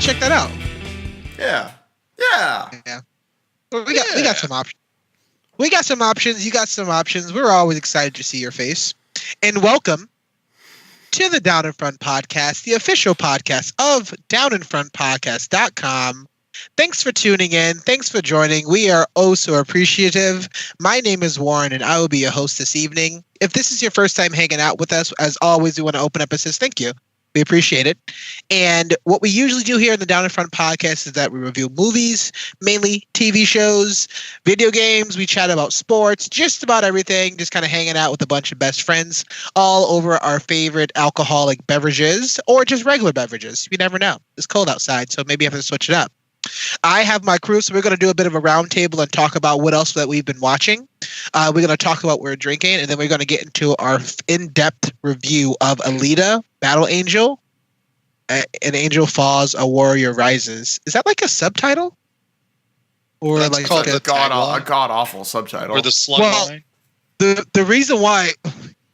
Check that out. Yeah. Well, we got some options. We got some options. You got some options. We're always excited to see your face. And welcome to the Down in Front podcast, the official podcast of downinfrontpodcast.com. Thanks for tuning in. Thanks for joining. We are oh so appreciative. My name is Warren, and I will be your host this evening. If this is your first time hanging out with us, as always, we want to open up and say thank you. We appreciate it. And what we usually do here in the Down in Front podcast is that we review movies, mainly TV shows, video games. We chat about sports, just about everything, just kind of hanging out with a bunch of best friends all over our favorite alcoholic beverages or just regular beverages. You never know. It's cold outside, so maybe I have to switch it up. I have my crew, so we're going to do a bit of a roundtable and talk about what else that we've been watching. We're going to talk about what we're drinking, and then we're going to get into our in-depth review of Alita Battle Angel. An Angel Falls, a Warrior Rises. Is that like a subtitle? Or that's like called a god-awful subtitle. Or the slug line? The reason why...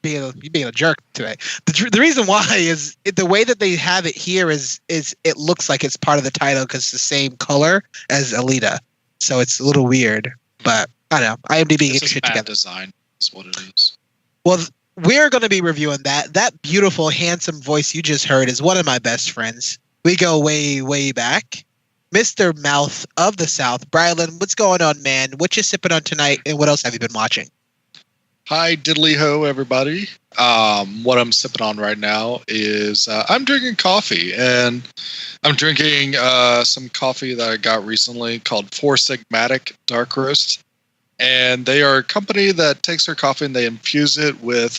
You're being a jerk today. The reason why is the way that they have it here is it looks like it's part of the title because it's the same color as Alita, so it's a little weird. But I don't know. IMDb gets shit together. Design is what it is. Well, we're going to be reviewing that. That beautiful, handsome voice you just heard is one of my best friends. We go way, way back. Mr. Mouth of the South, Brilund. What's going on, man? What you sipping on tonight, and what else have you been watching? Hi, diddly ho, everybody. What I'm sipping on right now is I'm drinking coffee, and I'm drinking some coffee that I got recently called Four Sigmatic Dark Roast. And they are a company that takes their coffee and they infuse it with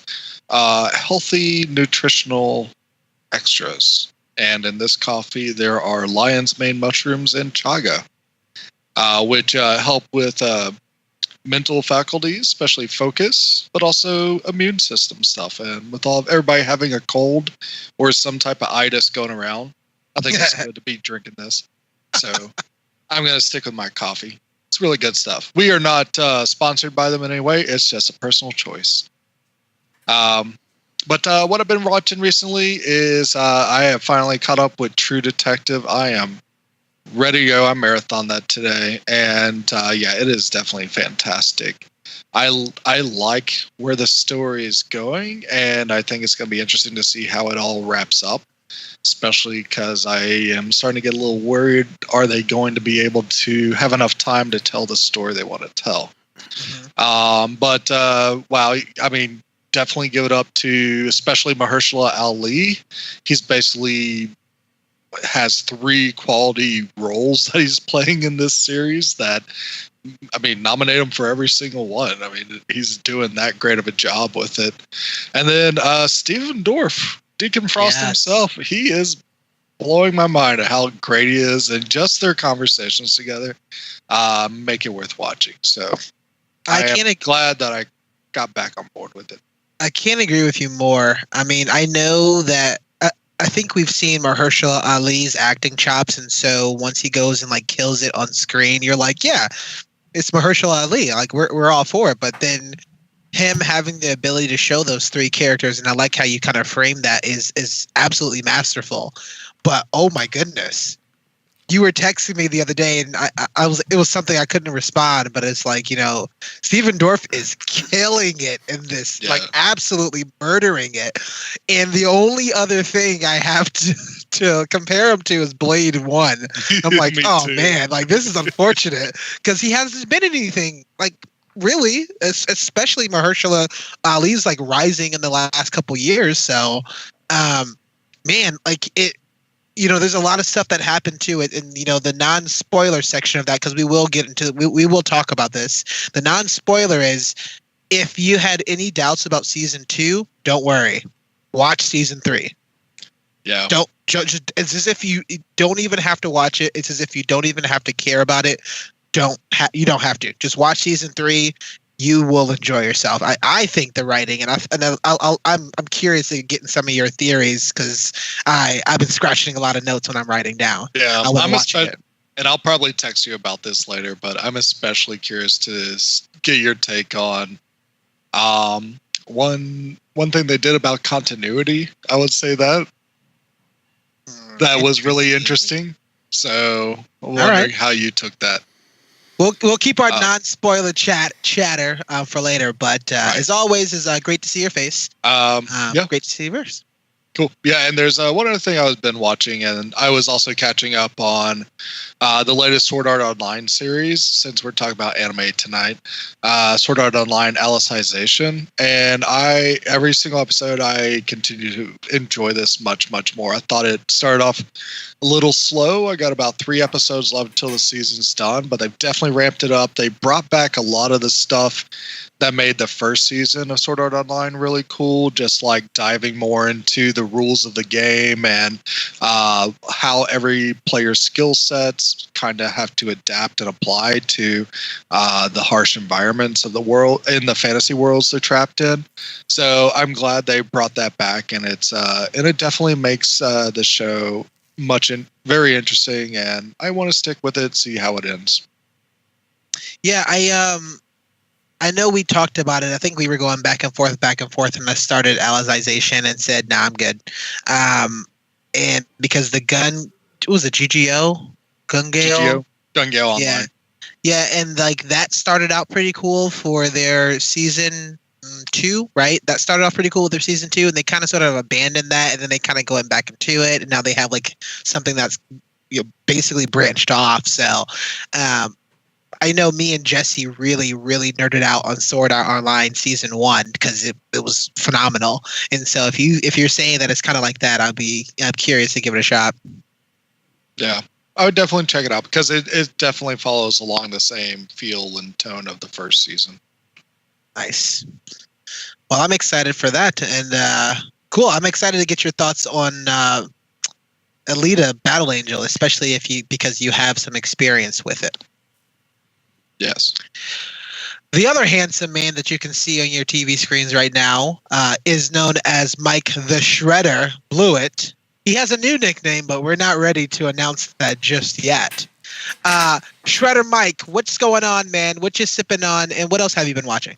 healthy, nutritional extras. And in this coffee, there are lion's mane mushrooms and chaga, which help with mental faculties, especially focus, but also immune system stuff. And with everybody having a cold or some type of itis going around, I think it's good to be drinking this. So I'm going to stick with my coffee. It's really good stuff. We are not sponsored by them in any way. It's just a personal choice. But what I've been watching recently is I have finally caught up with True Detective. I am ready to go. I marathoned that today, and it is definitely fantastic. I like where the story is going, and I think it's going to be interesting to see how it all wraps up, especially because I am starting to get a little worried. Are they going to be able to have enough time to tell the story they want to tell? Definitely give it up to especially Mahershala Ali. He's basically has 3 quality roles that he's playing in this series that, nominate him for every single one. He's doing that great of a job with it. And then Stephen Dorff, Deacon Frost himself, he is blowing my mind at how great he is, and just their conversations together make it worth watching. So I am glad that I got back on board with it. I can't agree with you more. I know that I think we've seen Mahershala Ali's acting chops, and so once he goes and kills it on screen, you're like, yeah, it's Mahershala Ali. We're all for it. But then him having the ability to show those 3 characters, and I like how you kind of frame that, is absolutely masterful. But oh my goodness, you were texting me the other day, and it was something I couldn't respond, but it's Stephen Dorff is killing it in this, absolutely murdering it. And the only other thing I have to compare him to is Blade 1. I'm like, oh too. Man, this is unfortunate because he hasn't been in anything really, especially Mahershala Ali's rising in the last couple years. So, there's a lot of stuff that happened to it in, the non-spoiler section of that, because we will get into we will talk about this. The non-spoiler is, if you had any doubts about season 2, don't worry. Watch season 3. Yeah. Don't judge. It's as if you don't even have to watch it. It's as if you don't even have to care about it. You don't have to. Just watch season 3. You will enjoy yourself. I think the writing, I'm curious to get in some of your theories because I've been scratching a lot of notes when I'm writing down. Yeah, and I'll probably text you about this later, but I'm especially curious to get your take on one thing they did about continuity. I would say that was really interesting. So I'm wondering how you took that. We'll keep our non-spoiler chatter for later, but as always, is great to see your face. Great to see yours. Cool. Yeah, and there's one other thing I've been watching, and I was also catching up on the latest Sword Art Online series, since we're talking about anime tonight. Sword Art Online Alicization, and every single episode I continue to enjoy this much, much more. I thought it started off a little slow. I got about 3 episodes left until the season's done, but they've definitely ramped it up. They brought back a lot of the stuff that made the first season of Sword Art Online really cool, just like diving more into the rules of the game and how every player's skill sets kind of have to adapt and apply to the harsh environments of the world, in the fantasy worlds they're trapped in. So I'm glad they brought that back, and it definitely makes the show very interesting, and I want to stick with it, see how it ends. Yeah, I know we talked about it. I think we were going back and forth, and I started Alicization and said, "Nah, I'm good." And because the gun was it GGO? Gungale Online. Yeah, and like that started out pretty cool for their season 2, right? That started off pretty cool with their season 2, and they kind of sort of abandoned that, and then they kind of going back into it, and now they have like something that's basically branched off. So I know me and Jesse really, really nerded out on Sword Art Online season 1 because it was phenomenal. And so if you're saying that it's kind of like that, I'm curious to give it a shot. Yeah, I would definitely check it out because it definitely follows along the same feel and tone of the first season. Nice. Well, I'm excited for that, and cool. I'm excited to get your thoughts on Alita Battle Angel, especially because you have some experience with it. Yes. The other handsome man that you can see on your TV screens right now is known as Mike the Shredder Blewett. He has a new nickname, but we're not ready to announce that just yet. Shredder Mike, what's going on, man? What you sipping on, and what else have you been watching?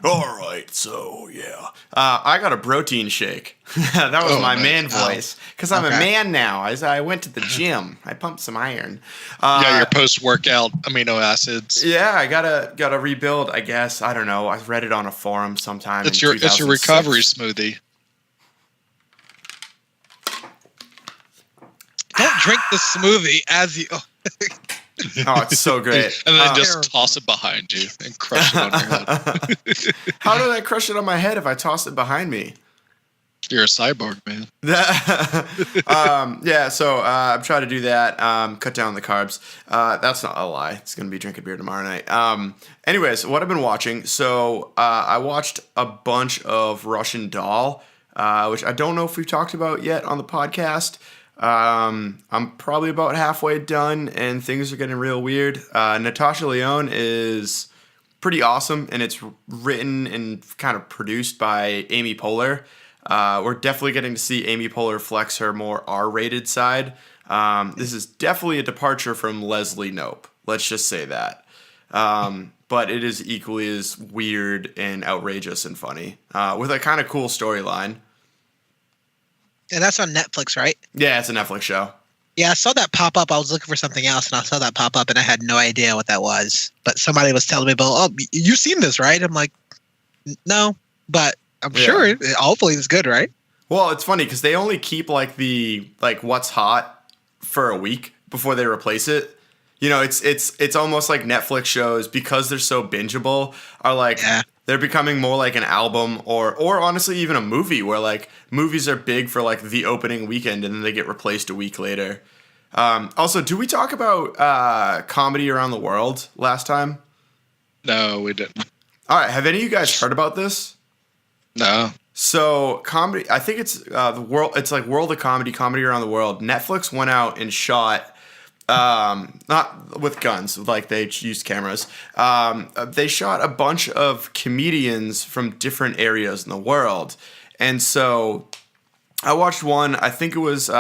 All right, so yeah, I got a protein shake. That was my man voice because I'm a man now. As I went to the gym, I pumped some iron. Your post-workout amino acids. Yeah, I gotta rebuild. I guess I don't know. I read it on a forum sometime. It's your recovery smoothie. Don't drink the smoothie as you. Oh, it's so great. And then just toss it behind you and crush it on your head. How did I crush it on my head if I toss it behind me? You're a cyborg, man. So I'm trying to do that. Cut down the carbs. That's not a lie. It's going to be drinking beer tomorrow night. Anyways, what I've been watching. So I watched a bunch of Russian Doll, which I don't know if we've talked about yet on the podcast. I'm probably about halfway done, and things are getting real weird. Natasha Lyonne is pretty awesome, and it's written and kind of produced by Amy Poehler. We're definitely getting to see Amy Poehler flex her more R-rated side. This is definitely a departure from Leslie Knope. Let's just say that. But it is equally as weird and outrageous and funny, with a kind of cool storyline. And that's on Netflix, right? Yeah, it's a Netflix show. Yeah, I saw that pop up. I was looking for something else, and I saw that pop up, and I had no idea what that was. But somebody was telling me about, oh, you've seen this, right? I'm like, no, but I'm sure. Hopefully, it's good, right? Well, it's funny because they only keep the what's hot for a week before they replace it. You know, it's almost like Netflix shows, because they're so bingeable, are they're becoming more like an album or honestly even a movie, where movies are big for the opening weekend and then they get replaced a week later. Also, do we talk about Comedy Around the World last time? No, we didn't. All right, have any of you guys heard about this? No. So comedy, I think it's the world. It's like World of Comedy, comedy around the world. Netflix went out and shot, not with guns, like they used cameras. They shot a bunch of comedians from different areas in the world, and so I watched one. I think it was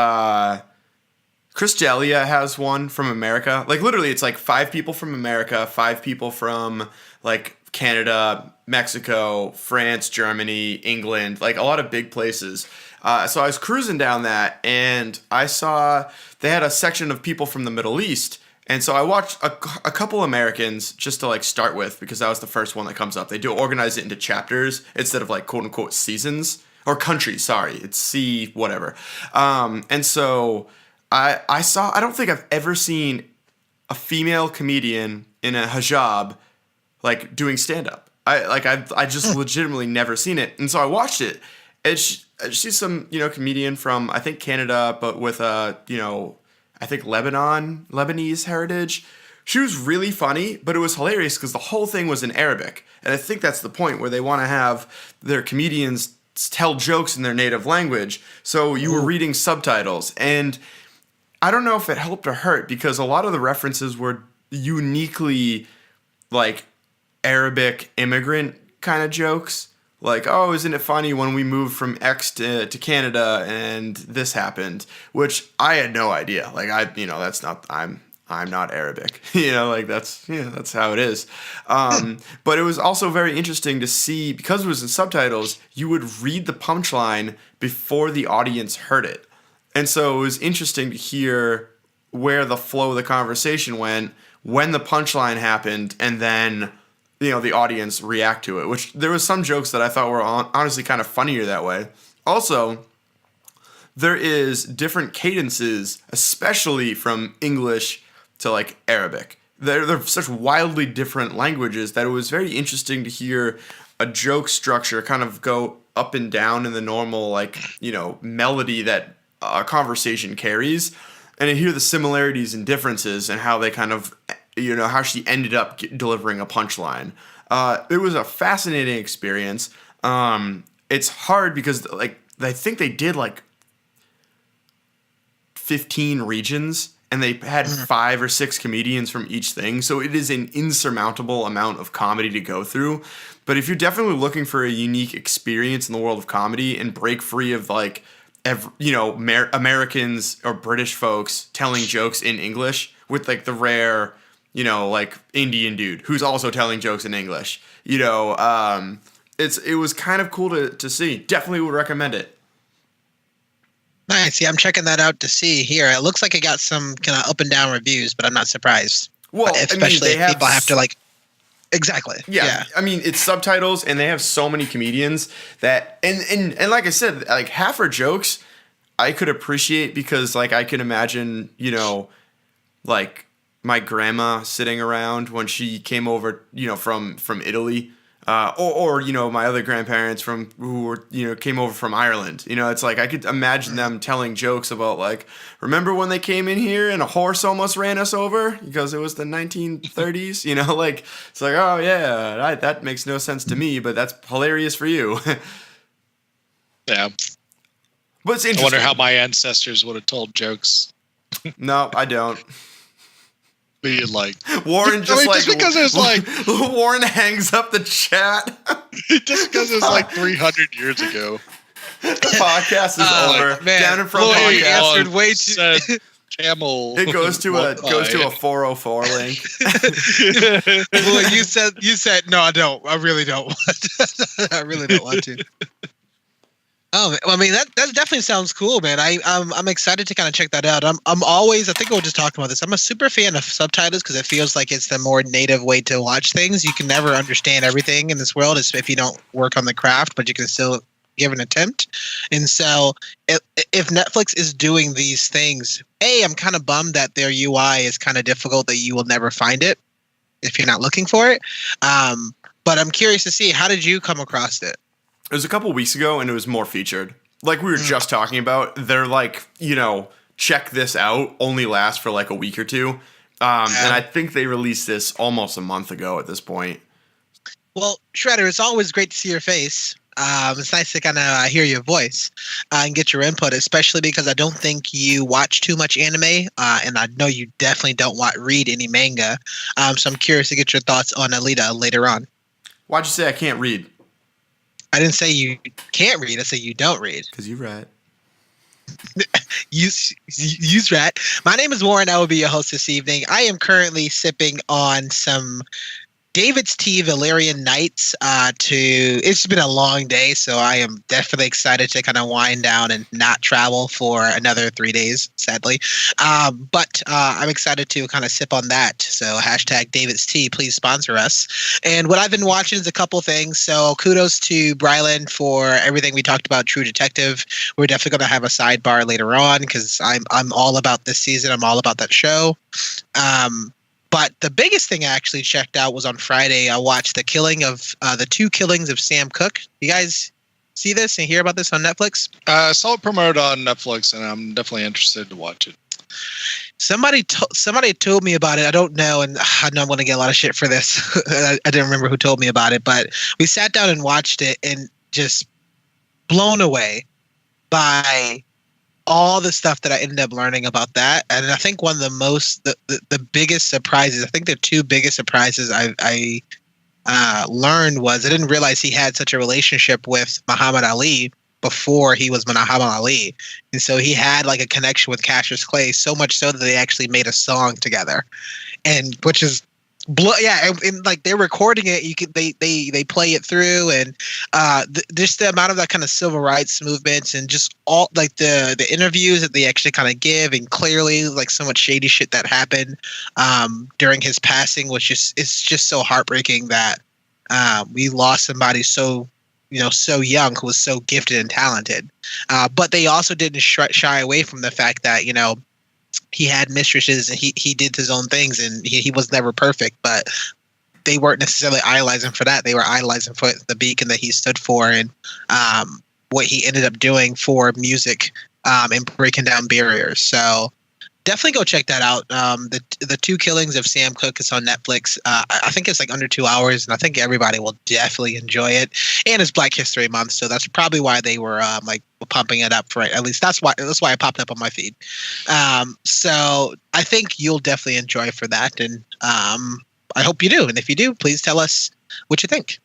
Chris D'Elia has one from America. Like literally, it's like 5 people from America, 5 people from like Canada, Mexico, France, Germany, England, like a lot of big places. So I was cruising down that, and I saw they had a section of people from the Middle East. And so I watched a couple Americans just to like start with, because that was the first one that comes up. They do organize it into chapters instead of like quote unquote seasons or countries. Sorry, it's C whatever. And so I don't think I've ever seen a female comedian in a hijab like doing stand up. I just legitimately never seen it. And so I watched it. And she's some, comedian from I think Canada, but with I think Lebanese heritage. She was really funny, but it was hilarious because the whole thing was in Arabic. And I think that's the point, where they want to have their comedians tell jokes in their native language. So you were reading subtitles, and I don't know if it helped or hurt, because a lot of the references were uniquely like Arabic immigrant kind of jokes. Like, oh, isn't it funny when we moved from X to Canada and this happened? Which I had no idea. Like, that's not, I'm not Arabic. That's how it is. But it was also very interesting to see, because it was in subtitles, you would read the punchline before the audience heard it. And so it was interesting to hear where the flow of the conversation went when the punchline happened, and then the audience react to it, which there was some jokes that I thought were honestly kind of funnier that way. Also, there is different cadences, especially from English to like Arabic. They're such wildly different languages that it was very interesting to hear a joke structure kind of go up and down in the normal melody that a conversation carries, and to hear the similarities and differences and how they kind of how she ended up delivering a punchline. It was a fascinating experience. It's hard because I think they did 15 regions, and they had 5 or 6 comedians from each thing. So it is an insurmountable amount of comedy to go through. But if you're definitely looking for a unique experience in the world of comedy and break free of Americans or British folks telling jokes in English with the rare Indian dude who's also telling jokes in English. It was kind of cool to see. Definitely would recommend it. Nice. Yeah, I'm checking that out to see here. It looks like it got some kind of up and down reviews, but I'm not surprised. Well, especially if people have to exactly. Yeah. I mean, it's subtitles, and they have so many comedians that, and like I said, half her jokes I could appreciate, because I can imagine, my grandma sitting around when she came over, from Italy, or my other grandparents who were, came over from Ireland. It's I could imagine them telling jokes about remember when they came in here and a horse almost ran us over because it was the 1930s. It's oh yeah, that makes no sense to me, but that's hilarious for you. Yeah. But it's interesting. I wonder how my ancestors would have told jokes. No, I don't. Being Warren just because it's Warren hangs up the chat. Just because it's 300 years ago. The podcast is over. Man, Down in front Lloyd podcast answered way too. Camel. It goes to a 404 link. Well, you said no. I don't. I really don't want. I really don't want to. Oh, I mean that definitely sounds cool, man. I'm excited to kind of check that out. I'm always, I think we'll just talk about this. I'm a super fan of subtitles because it feels like it's the more native way to watch things. You can never understand everything in this world if you don't work on the craft, but you can still give an attempt. And so if Netflix is doing these things, I'm kind of bummed that their UI is kind of difficult, that you will never find it if you're not looking for it. But I'm curious to see, how did you come across it? It was a couple weeks ago, and it was more featured. Like we were just talking about, they're check this out, only lasts for a week or two. And I think they released this almost a month ago at this point. Well, Shredder, it's always great to see your face. It's nice to kind of hear your voice and get your input, especially because I don't think you watch too much anime, and I know you definitely don't read any manga. So I'm curious to get your thoughts on Alita later on. Why'd you say I can't read? I didn't say you can't read. I said you don't read. Because you read. Use rat. My name is Warren. I will be your host this evening. I am currently sipping on some David's Tea Valerian Nights. It's been a long day, so I am definitely excited to kind of wind down and not travel for another 3 days, sadly. But I'm excited to kind of sip on that. So hashtag David's Tea, please sponsor us. And what I've been watching is a couple things. So kudos to Brilund for everything we talked about True Detective. We're definitely going to have a sidebar later on because I'm all about this season. I'm all about that show. But the biggest thing I actually checked out was on Friday. I watched the two killings of Sam Cooke. You guys see this and hear about this on Netflix? I saw it promoted on Netflix, and I'm definitely interested to watch it. Somebody told me about it. I don't know, and I know I'm going to get a lot of shit for this. I didn't remember who told me about it, but we sat down and watched it, and just blown away by all the stuff that I ended up learning about that. And I think one of the biggest surprises, I think the two biggest surprises I learned was I didn't realize he had such a relationship with Muhammad Ali before he was Muhammad Ali. And so he had like a connection with Cassius Clay, so much so that they actually made a song together. And which is and like they're recording it, they play it through, and just the amount of that kind of civil rights movements and just all like the interviews that they actually kind of give, and clearly like so much shady shit that happened during his passing, which it's just so heartbreaking that we lost somebody so young who was so gifted and talented. But they also didn't shy away from the fact that he had mistresses and he did his own things, and he was never perfect, but they weren't necessarily idolizing for that. They were idolizing for the beacon that he stood for, and what he ended up doing for music and breaking down barriers. So definitely go check that out. The two killings of Sam Cooke is on Netflix. I think it's like under 2 hours, and I think everybody will definitely enjoy it. And it's Black History Month, so that's probably why they were like pumping it up for it. At least that's why it popped up on my feed. So I think you'll definitely enjoy for that, and I hope you do. And if you do, please tell us what you think.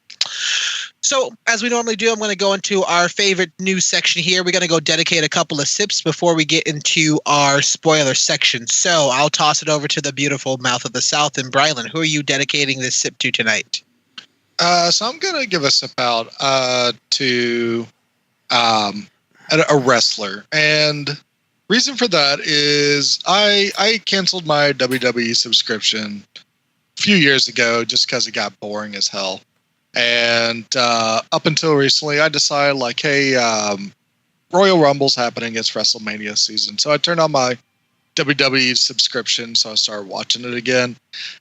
So, as we normally do, I'm going to go into our favorite news section here. We're going to go dedicate a couple of sips before we get into our spoiler section. So, I'll toss it over to the beautiful mouth of the South and Brilund. Who are you dedicating this sip to tonight? So, I'm going to give a sip out to a wrestler. And reason for that is I canceled my WWE subscription a few years ago just because it got boring as hell. And up until recently, I decided, like, hey, Royal Rumble's happening. It's WrestleMania season. So I turned on my WWE subscription, so I started watching it again.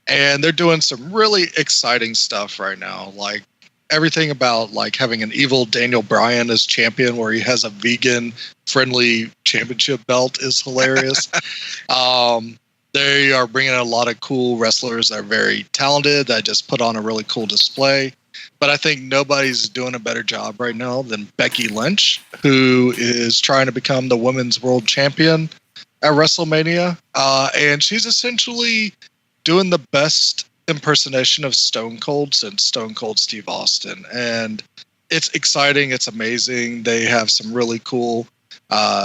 And they're doing some really exciting stuff right now. Like, everything about, like, having an evil Daniel Bryan as champion where he has a vegan-friendly championship belt is hilarious. They are bringing in a lot of cool wrestlers that are very talented that just put on a really cool display. But I think nobody's doing a better job right now than Becky Lynch, who is trying to become the women's world champion at WrestleMania. And she's essentially doing the best impersonation of Stone Cold since Stone Cold Steve Austin. And it's exciting. It's amazing. They have some really cool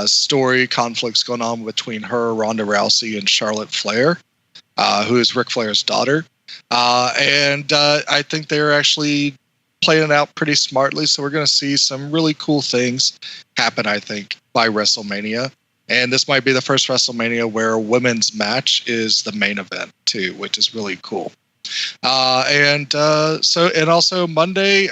story conflicts going on between her, Ronda Rousey, and Charlotte Flair, who is Ric Flair's daughter. And I think they're actually playing it out pretty smartly. So we're going to see some really cool things happen, I think, by WrestleMania. And this might be the first WrestleMania where a women's match is the main event too, which is really cool. And also Monday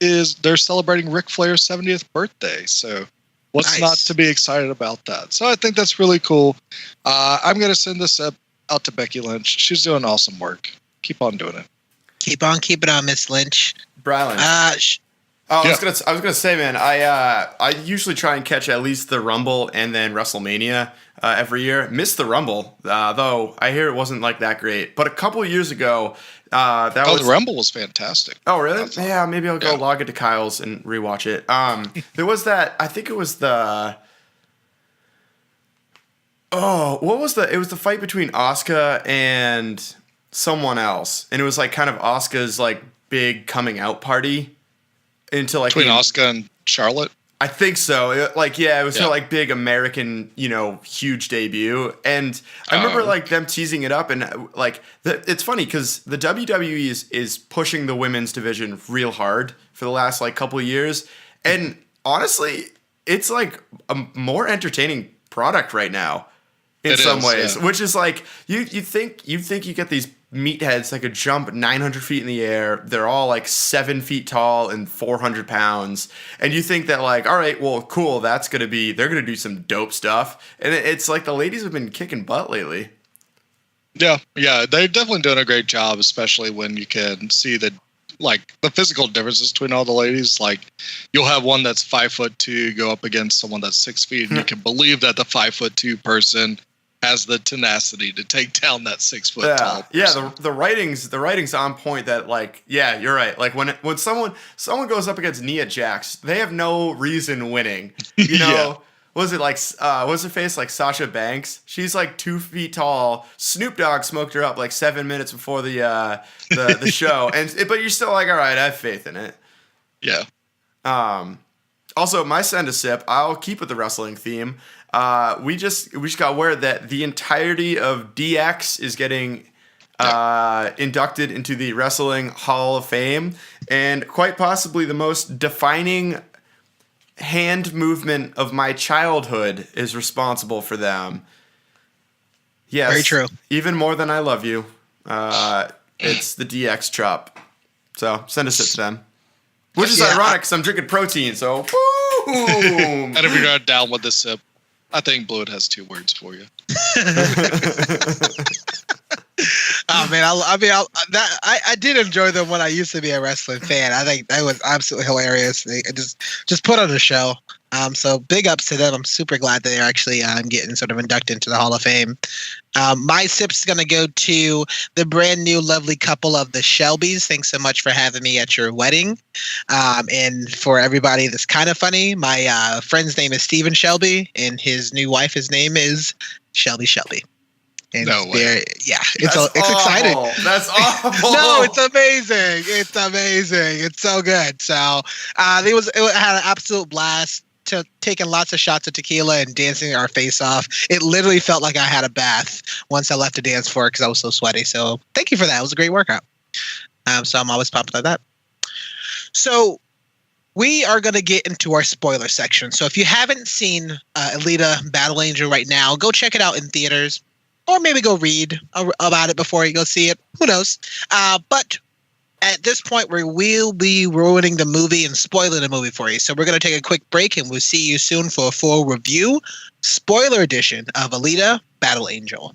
is they're celebrating Ric Flair's 70th birthday. So what's nice. Not to be excited about that? So I think that's really cool. I'm going to send this out to Becky Lynch. She's doing awesome work. Keep on doing it. Keep on keeping on, Miss Lynch. Brilund. Oh, I was gonna say, man, I usually try and catch at least the Rumble and then WrestleMania every year. Missed the Rumble, though. I hear it wasn't like that great. But a couple of years ago, the Rumble was fantastic. Oh, really? Yeah, maybe I'll go log into Kyle's and rewatch it. There was that. I think it was the. Oh, what was the? It was the fight between Asuka and someone else, and it was like kind of Asuka's like big coming out party into like between Asuka and Charlotte. I think so. It was her like big American, huge debut, and I remember like them teasing it up, and like it's funny because the WWE is pushing the women's division real hard for the last like couple of years, and honestly, it's like a more entertaining product right now in some ways, which is like you think you get these meatheads that could jump 900 feet in the air. They're all like 7 feet tall and 400 pounds. And you think that like, all right, well, cool. They're going to do some dope stuff. And it's like the ladies have been kicking butt lately. Yeah. They're definitely doing a great job, especially when you can see the physical differences between all the ladies. Like you'll have one that's 5'2" go up against someone that's 6 feet. And you can believe that the 5'2" person has the tenacity to take down that 6 foot tall person. Yeah, the writing's on point. That like, yeah, you're right. Like when someone goes up against Nia Jax, they have no reason winning. Was it like what's her face, like Sasha Banks? She's like 2 feet tall. Snoop Dogg smoked her up like 7 minutes before the show, but you're still like, all right, I have faith in it. Yeah. Also, my send a sip. I'll keep with the wrestling theme. We just got word that the entirety of DX is getting inducted into the Wrestling Hall of Fame, and quite possibly the most defining hand movement of my childhood is responsible for them. Yes, very true. Even more than I love you. It's the DX chop. So send a sip to them. Which is ironic because I'm drinking protein, so boom! And if you're not down with this sip, I think Bluid has 2 words for you. Oh man, I did enjoy them when I used to be a wrestling fan. I think that was absolutely hilarious. They just put on a show. So big ups to them. I'm super glad that they're actually getting sort of inducted into the Hall of Fame. My sip's going to go to the brand new lovely couple of the Shelbys. Thanks so much for having me at your wedding. And for everybody that's kind of funny, my friend's name is Stephen Shelby, and his new wife, his name is Shelby Shelby. And no way. Yeah, it's exciting. That's awful. No, it's amazing. It's amazing. It's so good. So it had an absolute blast. Taking lots of shots of tequila and dancing our face off. It literally felt like I had a bath once I left the dance floor because I was so sweaty. So thank you for that. It was a great workout. So I'm always pumped like that. So we are going to get into our spoiler section. So if you haven't seen Alita Battle Angel right now, go check it out in theaters. Or maybe go read about it before you go see it. Who knows? But at this point, we will be ruining the movie and spoiling the movie for you. So we're going to take a quick break, and we'll see you soon for a full review, spoiler edition of Alita Battle Angel.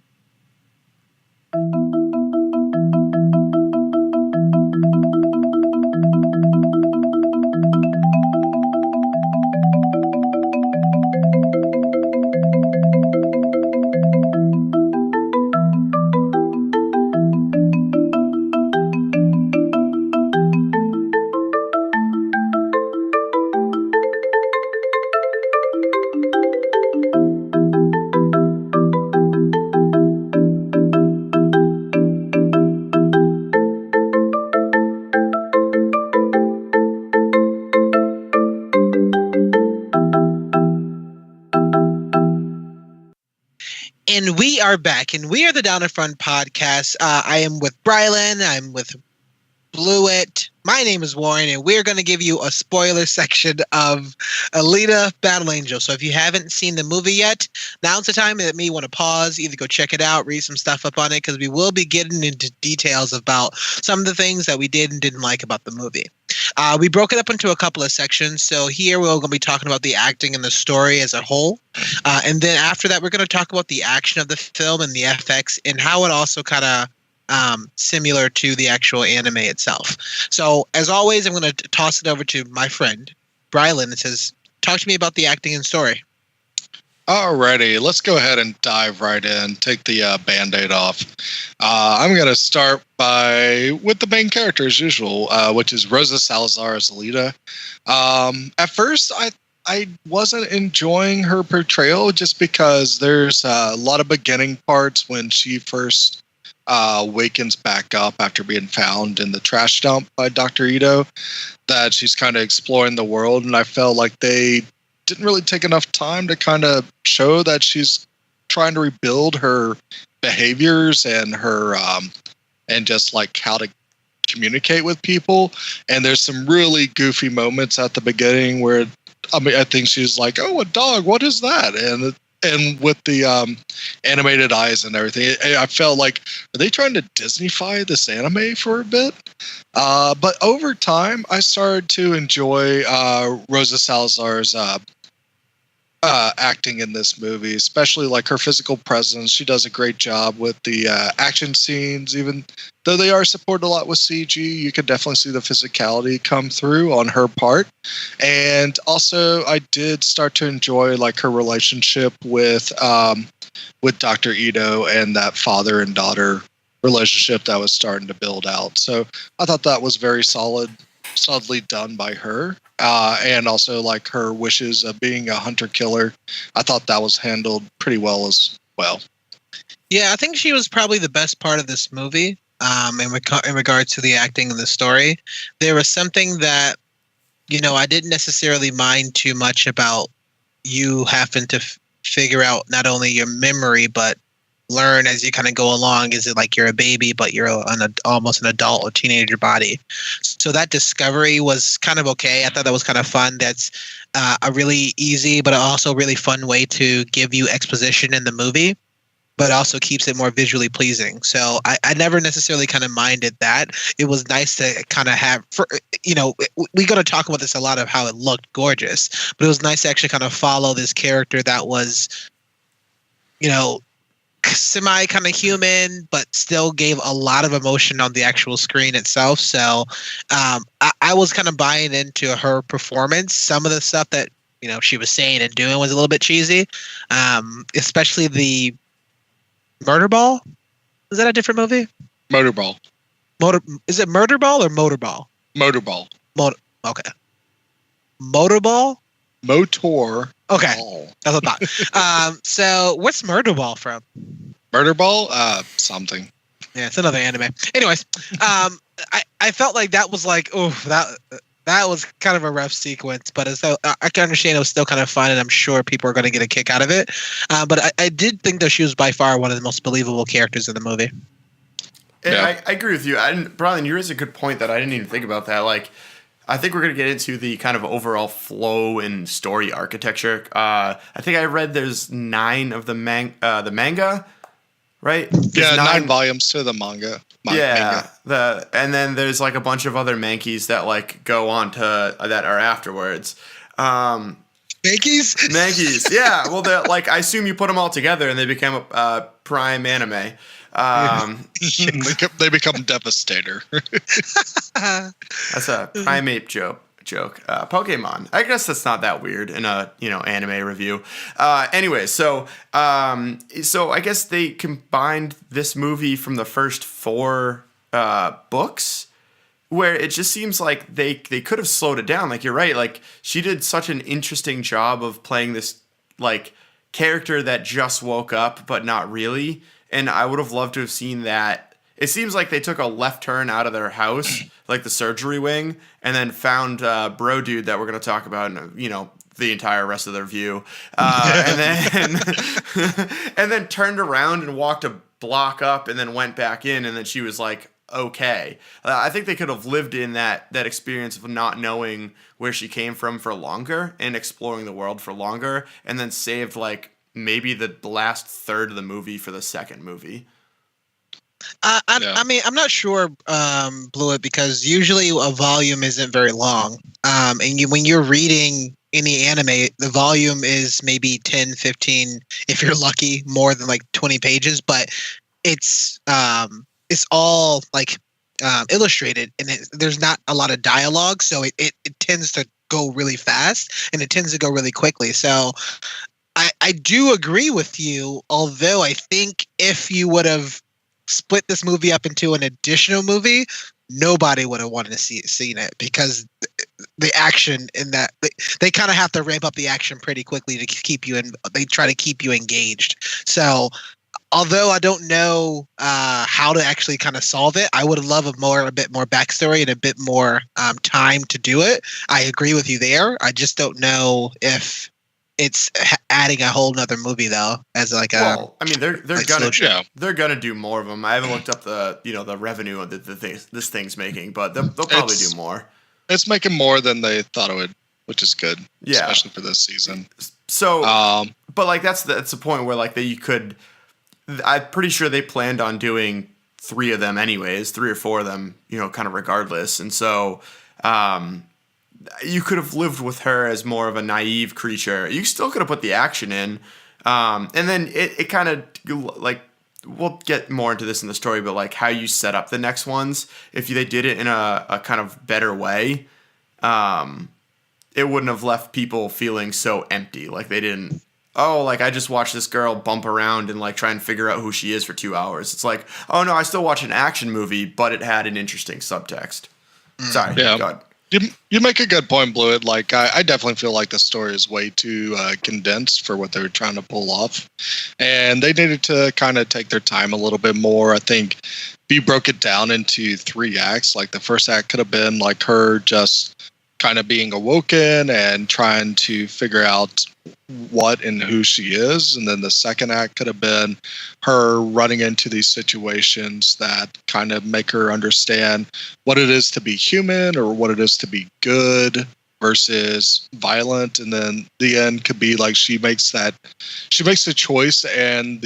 And we are back, and we are the Down in Front podcast. I am with Brilund. I'm with Bluet. My name is Warren, and we're going to give you a spoiler section of Alita Battle Angel. So if you haven't seen the movie yet, now's the time that you want to pause, either go check it out, read some stuff up on it, because we will be getting into details about some of the things that we did and didn't like about the movie. We broke it up into a couple of sections. So here we're going to be talking about the acting and the story as a whole. And then after that, we're going to talk about the action of the film and the FX and how it also kind of similar to the actual anime itself. So, as always, I'm going to toss it over to my friend, Brilund. It says, talk to me about the acting and story. Alrighty, let's go ahead and dive right in. Take the Band-Aid off. I'm going to start with the main character as usual, which is Rosa Salazar as Alita. At first, I wasn't enjoying her portrayal just because there's a lot of beginning parts when she first wakens back up after being found in the trash dump by Dr. Ito, that she's kind of exploring the world, and I felt like they didn't really take enough time to kind of show that she's trying to rebuild her behaviors and her and just like how to communicate with people. And there's some really goofy moments at the beginning where I think she's like, "Oh, a dog, what is that?" And with the animated eyes and everything, I felt like, are they trying to Disneyfy this anime for a bit? But over time, I started to enjoy Rosa Salazar's acting in this movie, especially like her physical presence. She does a great job with the action scenes. Even though they are supported a lot with CG, you can definitely see the physicality come through on her part. And also, I did start to enjoy like her relationship with Dr. Ito and that father and daughter relationship that was starting to build out. So I thought that was very solidly done by her. And also like her wishes of being a hunter-killer. I thought that was handled pretty well as well. Yeah, I think she was probably the best part of this movie in regards to the acting and the story. There was something that, I didn't necessarily mind too much about you having to figure out not only your memory, but learn as you kind of go along. Is it like you're a baby, but you're almost an adult or teenager body? So that discovery was kind of okay. I thought that was kind of fun. That's a really easy, but also really fun way to give you exposition in the movie, but also keeps it more visually pleasing. So I never necessarily kind of minded that. It was nice to kind of have, we're going to talk about this a lot of how it looked gorgeous, but it was nice to actually kind of follow this character that was, semi kind of human, but still gave a lot of emotion on the actual screen itself. So I was kind of buying into her performance. Some of the stuff that she was saying and doing was a little bit cheesy, especially the Murder Ball. Is that a different movie? Motorball. Is it Murder Ball or Motorball? Motorball. Okay. Motorball? Motor. Okay, ball. that's what I thought. So what's Murder Ball from? Murder Ball? Something. Yeah, it's another anime. Anyways, I felt like that was like, that was kind of a rough sequence, but I can understand it was still kind of fun, and I'm sure people are going to get a kick out of it. But I did think that she was by far one of the most believable characters in the movie. Yeah. I agree with you. Brian, you raised a good point that I didn't even think about that. Like, I think we're going to get into the kind of overall flow and story architecture. I think I read there's 9 of the manga, right? There's 9 volumes to the manga. Manga. And then there's like a bunch of other mankies that like go on to that are afterwards. Mankies, yeah. Well, they're like, I assume you put them all together and they become a prime anime. They become Devastator. That's a primate joke. Pokemon. I guess that's not that weird in a anime review. Anyway, so I guess they combined this movie from the first 4 books, where it just seems like they could have slowed it down. Like, you're right. Like, she did such an interesting job of playing this like character that just woke up, but not really. And I would have loved to have seen that. It seems like they took a left turn out of their house, like the surgery wing, and then found bro dude that we're going to talk about in, the entire rest of the review. And then turned around and walked a block up and then went back in, and then she was like, okay. I think they could have lived in that experience of not knowing where she came from for longer and exploring the world for longer, and then saved like maybe the last third of the movie for the second movie. I mean, I'm not sure, Blew It, because usually a volume isn't very long. And when you're reading any anime, the volume is maybe 10, 15, if you're lucky, more than like 20 pages. But it's it's all like illustrated, and there's not a lot of dialogue, so it tends to go really fast and it tends to go really quickly. So I do agree with you, although I think if you would have split this movie up into an additional movie, nobody would have wanted to seen it, because the action in that they kind of have to ramp up the action pretty quickly to keep you in. They try to keep you engaged. So although I don't know how to actually kind of solve it, I would love a bit more backstory and a bit more time to do it. I agree with you there. I just don't know if it's adding a whole nother movie though, as like a. Well, I mean, they're like gonna do more of them. I haven't looked up the revenue of this thing's making, but they'll probably do more. It's making more than they thought it would, which is good. Yeah, especially for this season. So, but like that's the point where like you could. I'm pretty sure they planned on doing 3 of them anyways, 3 or 4 of them, kind of regardless. And so you could have lived with her as more of a naive creature. You still could have put the action in. And then it kind of like, we'll get more into this in the story, but like how you set up the next ones, if they did it in a kind of better way, it wouldn't have left people feeling so empty. Like they didn't. Oh, like I just watched this girl bump around and like try and figure out who she is for 2 hours. It's like, oh no, I still watch an action movie, but it had an interesting subtext. Sorry, yeah. Go ahead. You make a good point, Blewett. Like I definitely feel like the story is way too condensed for what they were trying to pull off, and they needed to kind of take their time a little bit more. I think if you broke it down into 3 acts, like the first act could have been like her just kind of being awoken and trying to figure out what and who she is, and then the second act could have been her running into these situations that kind of make her understand what it is to be human or what it is to be good versus violent, and then the end could be like she makes the choice and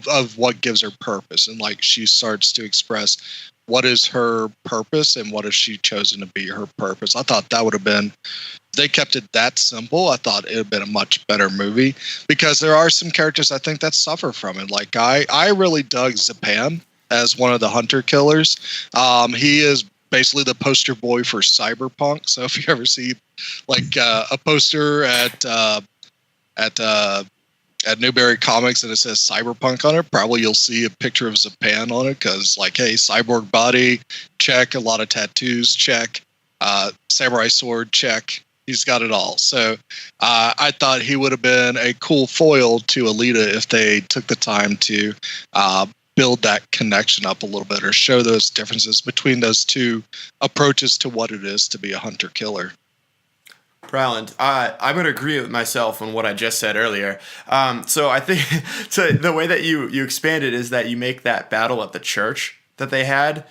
of what gives her purpose, and like she starts to express what is her purpose and what has she chosen to be her purpose. I thought that would have been, if they kept it that simple, I thought it would have been a much better movie, because there are some characters I think that suffer from it. Like I really dug Zapan as one of the hunter killers. He is basically the poster boy for cyberpunk. So if you ever see like a poster at Newberry Comics and it says Cyberpunk on it, probably you'll see a picture of Zapan on it, because like, hey, cyborg body, check. A lot of tattoos, check. Samurai sword, check. He's got it all. So I thought he would have been a cool foil to Alita if they took the time to build that connection up a little bit, or show those differences between those 2 approaches to what it is to be a hunter-killer. Brilund, I'm going to agree with myself on what I just said earlier. So I think the way that you expand it is that you make that battle at the church that they had,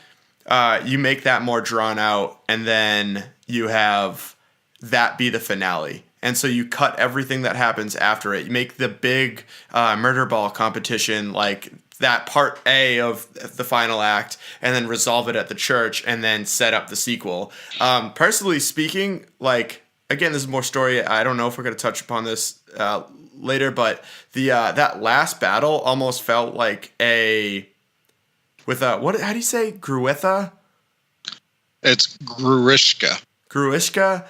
you make that more drawn out, and then you have that be the finale. And so you cut everything that happens after it. You make the big murder ball competition like that part A of the final act, and then resolve it at the church, and then set up the sequel. Personally speaking, like, again, this is more story. I don't know if we're going to touch upon this later, but the that last battle almost felt like how do you say Gruitha? It's Gruishka. Gruishka.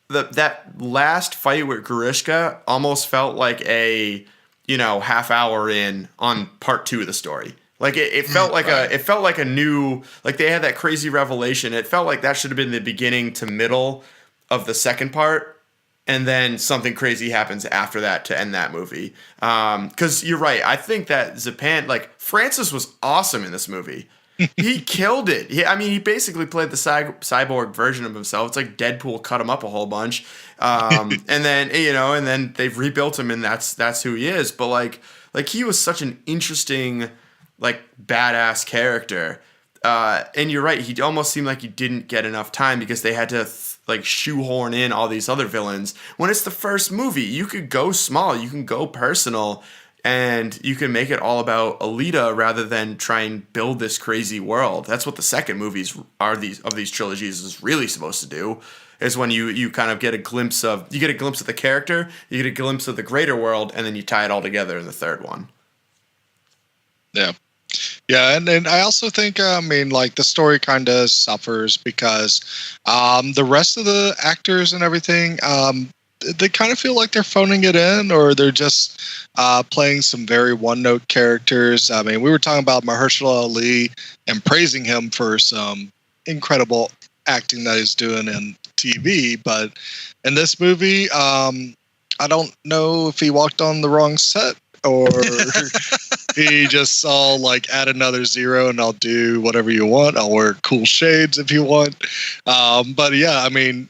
That last fight with Gruishka almost felt like a half hour in on part 2 of the story. Like it felt like a new, like they had that crazy revelation. It felt like that should have been the beginning to middle of the second part, and then something crazy happens after that to end that movie. Because you're right. I think that Zapan, like Francis was awesome in this movie. He killed it. He basically played the cyborg version of himself. It's like Deadpool cut him up a whole bunch. And then they've rebuilt him, and that's who he is. But like he was such an interesting, like, badass character. And you're right. He almost seemed like he didn't get enough time because they had to like shoehorn in all these other villains. When it's the first movie, you could go small, you can go personal, and you can make it all about Alita rather than try and build this crazy world. That's what the second movies of these trilogies is really supposed to do. Is when you kind of get a glimpse of the character, you get a glimpse of the greater world, and then you tie it all together in the third one. Yeah. Yeah, and I also think, I mean, like the story kind of suffers because the rest of the actors and everything, they kind of feel like they're phoning it in, or they're just playing some very one-note characters. I mean, we were talking about Mahershala Ali and praising him for some incredible acting that he's doing in TV, but in this movie, I don't know if he walked on the wrong set or he just saw like add another zero and I'll do whatever you want. I'll wear cool shades if you want. But yeah, I mean,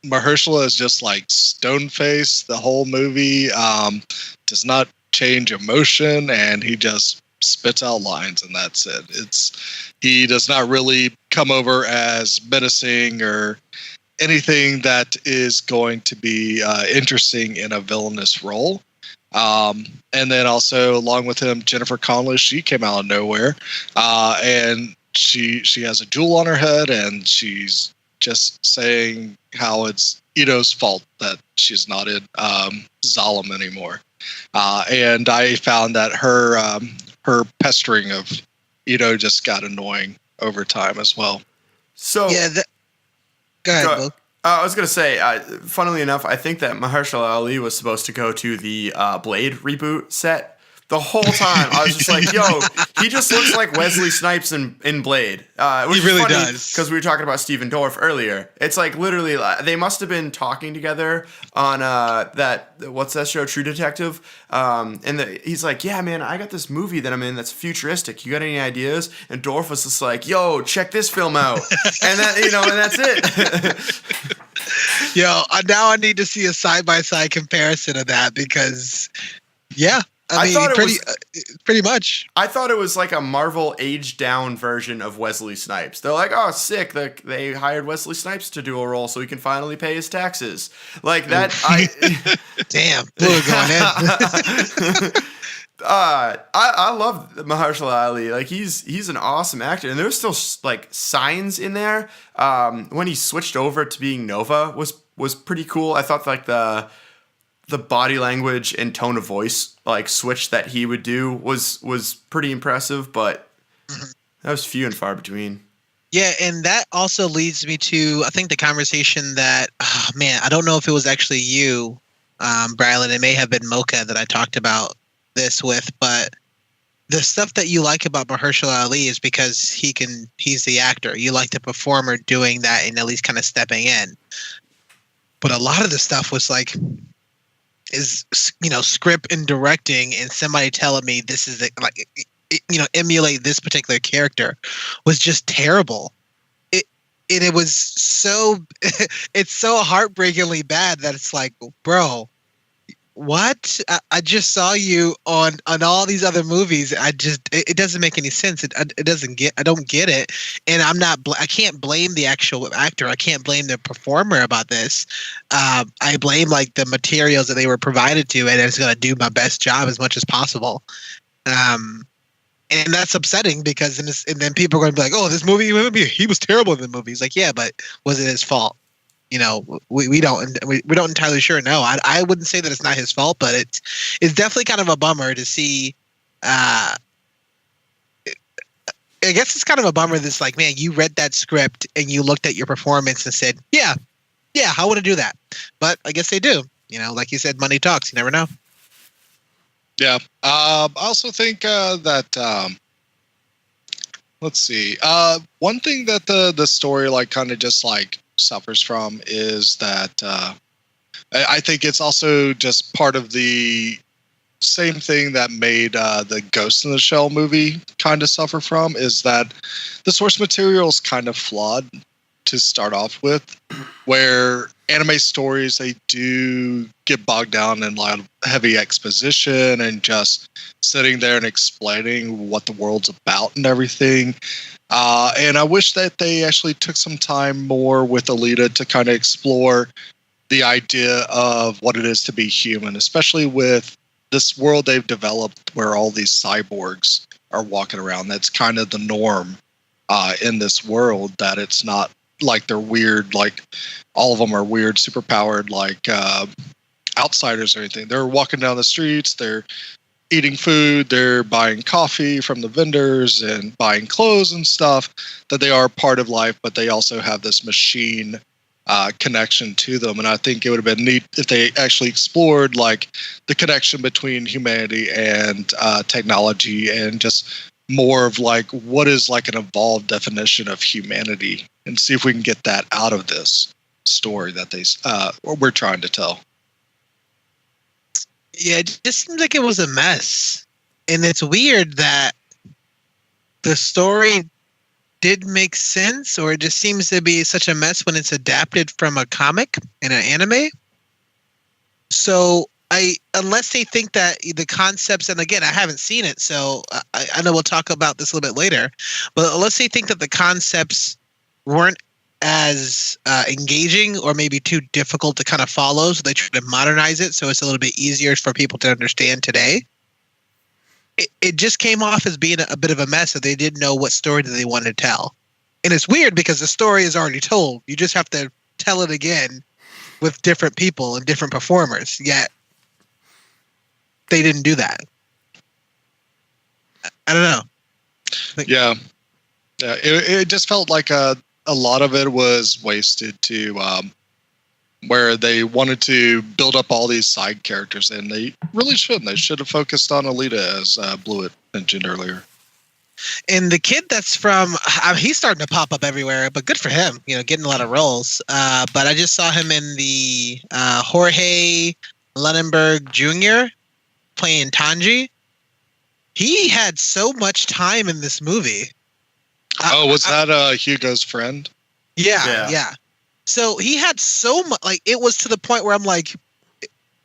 Mahershala is just like stone faced the whole movie. Does not change emotion, and he just spits out lines, and that's it. He does not really come over as menacing or anything that is going to be interesting in a villainous role. And then also along with him, Jennifer Connelly, she came out of nowhere, and she has a jewel on her head, and she's just saying how it's Ito's fault that she's not in Zalem anymore. And I found that her pestering of Ito just got annoying over time as well. So Yeah, go ahead, Will. I was going to say, funnily enough, I think that Mahershala Ali was supposed to go to the Blade reboot set. The whole time, I was just like, yo, he just looks like Wesley Snipes in Blade. Which He really is funny does. because we were talking about Steven Dorff earlier. It's like literally, they must have been talking together on what's that show, True Detective? And he's like, yeah, man, I got this movie that I'm in that's futuristic. You got any ideas? And Dorff was just like, yo, check this film out. And that, and that's it. Yo, now I need to see a side-by-side comparison of that because, yeah. I mean, thought pretty much. I thought it was like a Marvel aged down version of Wesley Snipes. They're like, oh, sick. They hired Wesley Snipes to do a role so he can finally pay his taxes. Like that. Damn. Blue going in. I love Mahershala Ali. Like he's an awesome actor, and there's still like signs in there. When he switched over to being Nova was pretty cool. I thought like the body language and tone of voice like switch that he would do was pretty impressive, but that was few and far between. Yeah, and that also leads me to, I think, the conversation that, oh, man, I don't know if it was actually you, Brilund. It may have been Mocha that I talked about this with, but the stuff that you like about Mahershala Ali is because he's the actor. You like the performer doing that and at least kind of stepping in. But a lot of the stuff was like, is script and directing, and somebody telling me this is emulate this particular character was just terrible. It was so it's so heartbreakingly bad that it's like, bro, what? I just saw you on all these other movies. It doesn't make any sense. I don't get it, and I can't blame the actual actor. I can't blame the performer about this. I blame like the materials that they were provided to, and it's going to do my best job as much as possible. And that's upsetting because and then people are going to be like, oh, this movie, he was terrible in the movie. He's like, yeah, but was it his fault? We don't entirely sure. No, I wouldn't say that it's not his fault, but it's definitely kind of a bummer to see. I guess it's kind of a bummer that's like, man, you read that script and you looked at your performance and said, yeah, I want to do that. But I guess they do. Like you said, money talks. You never know. Yeah. I also think that let's see. One thing that the story like kind of just like suffers from is that I think it's also just part of the same thing that made the Ghost in the Shell movie kind of suffer from, is that the source material is kind of flawed to start off with, where anime stories, they do get bogged down in a lot of heavy exposition and just sitting there and explaining what the world's about and everything. And I wish that they actually took some time more with Alita to kind of explore the idea of what it is to be human, especially with this world they've developed where all these cyborgs are walking around. That's kind of the norm in this world, that it's not like they're weird, like all of them are weird, superpowered, like outsiders or anything. They're walking down the streets, they're eating food, they're buying coffee from the vendors and buying clothes and stuff, that they are part of life, but they also have this machine connection to them. And I think it would have been neat if they actually explored like the connection between humanity and technology, and just more of like what is like an evolved definition of humanity, and see if we can get that out of this story that we're trying to tell. Yeah, it just seems like it was a mess. And it's weird that the story did make sense, or it just seems to be such a mess when it's adapted from a comic and an anime. So unless they think that the concepts, and again, I haven't seen it, so I know we'll talk about this a little bit later, but unless they think that the concepts weren't as engaging or maybe too difficult to kind of follow, so they try to modernize it so it's a little bit easier for people to understand today. It just came off as being a bit of a mess, that they didn't know what story that they wanted to tell. And it's weird because the story is already told. You just have to tell it again with different people and different performers. Yet they didn't do that. I don't know. Yeah. It just felt like a lot of it was wasted to where they wanted to build up all these side characters, and they really shouldn't. They should have focused on Alita, as Blewett mentioned earlier. And the kid that's from, he's starting to pop up everywhere, but good for him, getting a lot of roles. But I just saw him in the Jorge Lunenburg Jr. playing Tanji. He had so much time in this movie. Was that Hugo's friend? Yeah. So he had so much, like, it was to the point where I'm like,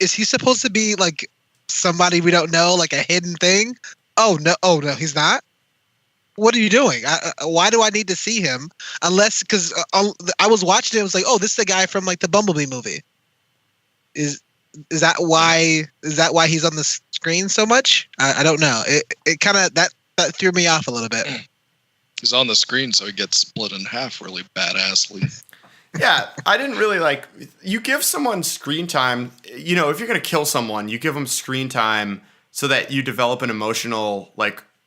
is he supposed to be like somebody we don't know, like a hidden thing? Oh no, he's not. What are you doing? Why do I need to see him? Unless, because I was watching it, I was like, oh, this is the guy from like the Bumblebee movie. Is that why he's on the screen so much? I don't know. It kind of that threw me off a little bit. He's on the screen, so he gets split in half really badassly. Yeah, I didn't really like. You give someone screen time. If you're gonna kill someone, you give them screen time so that you develop an emotional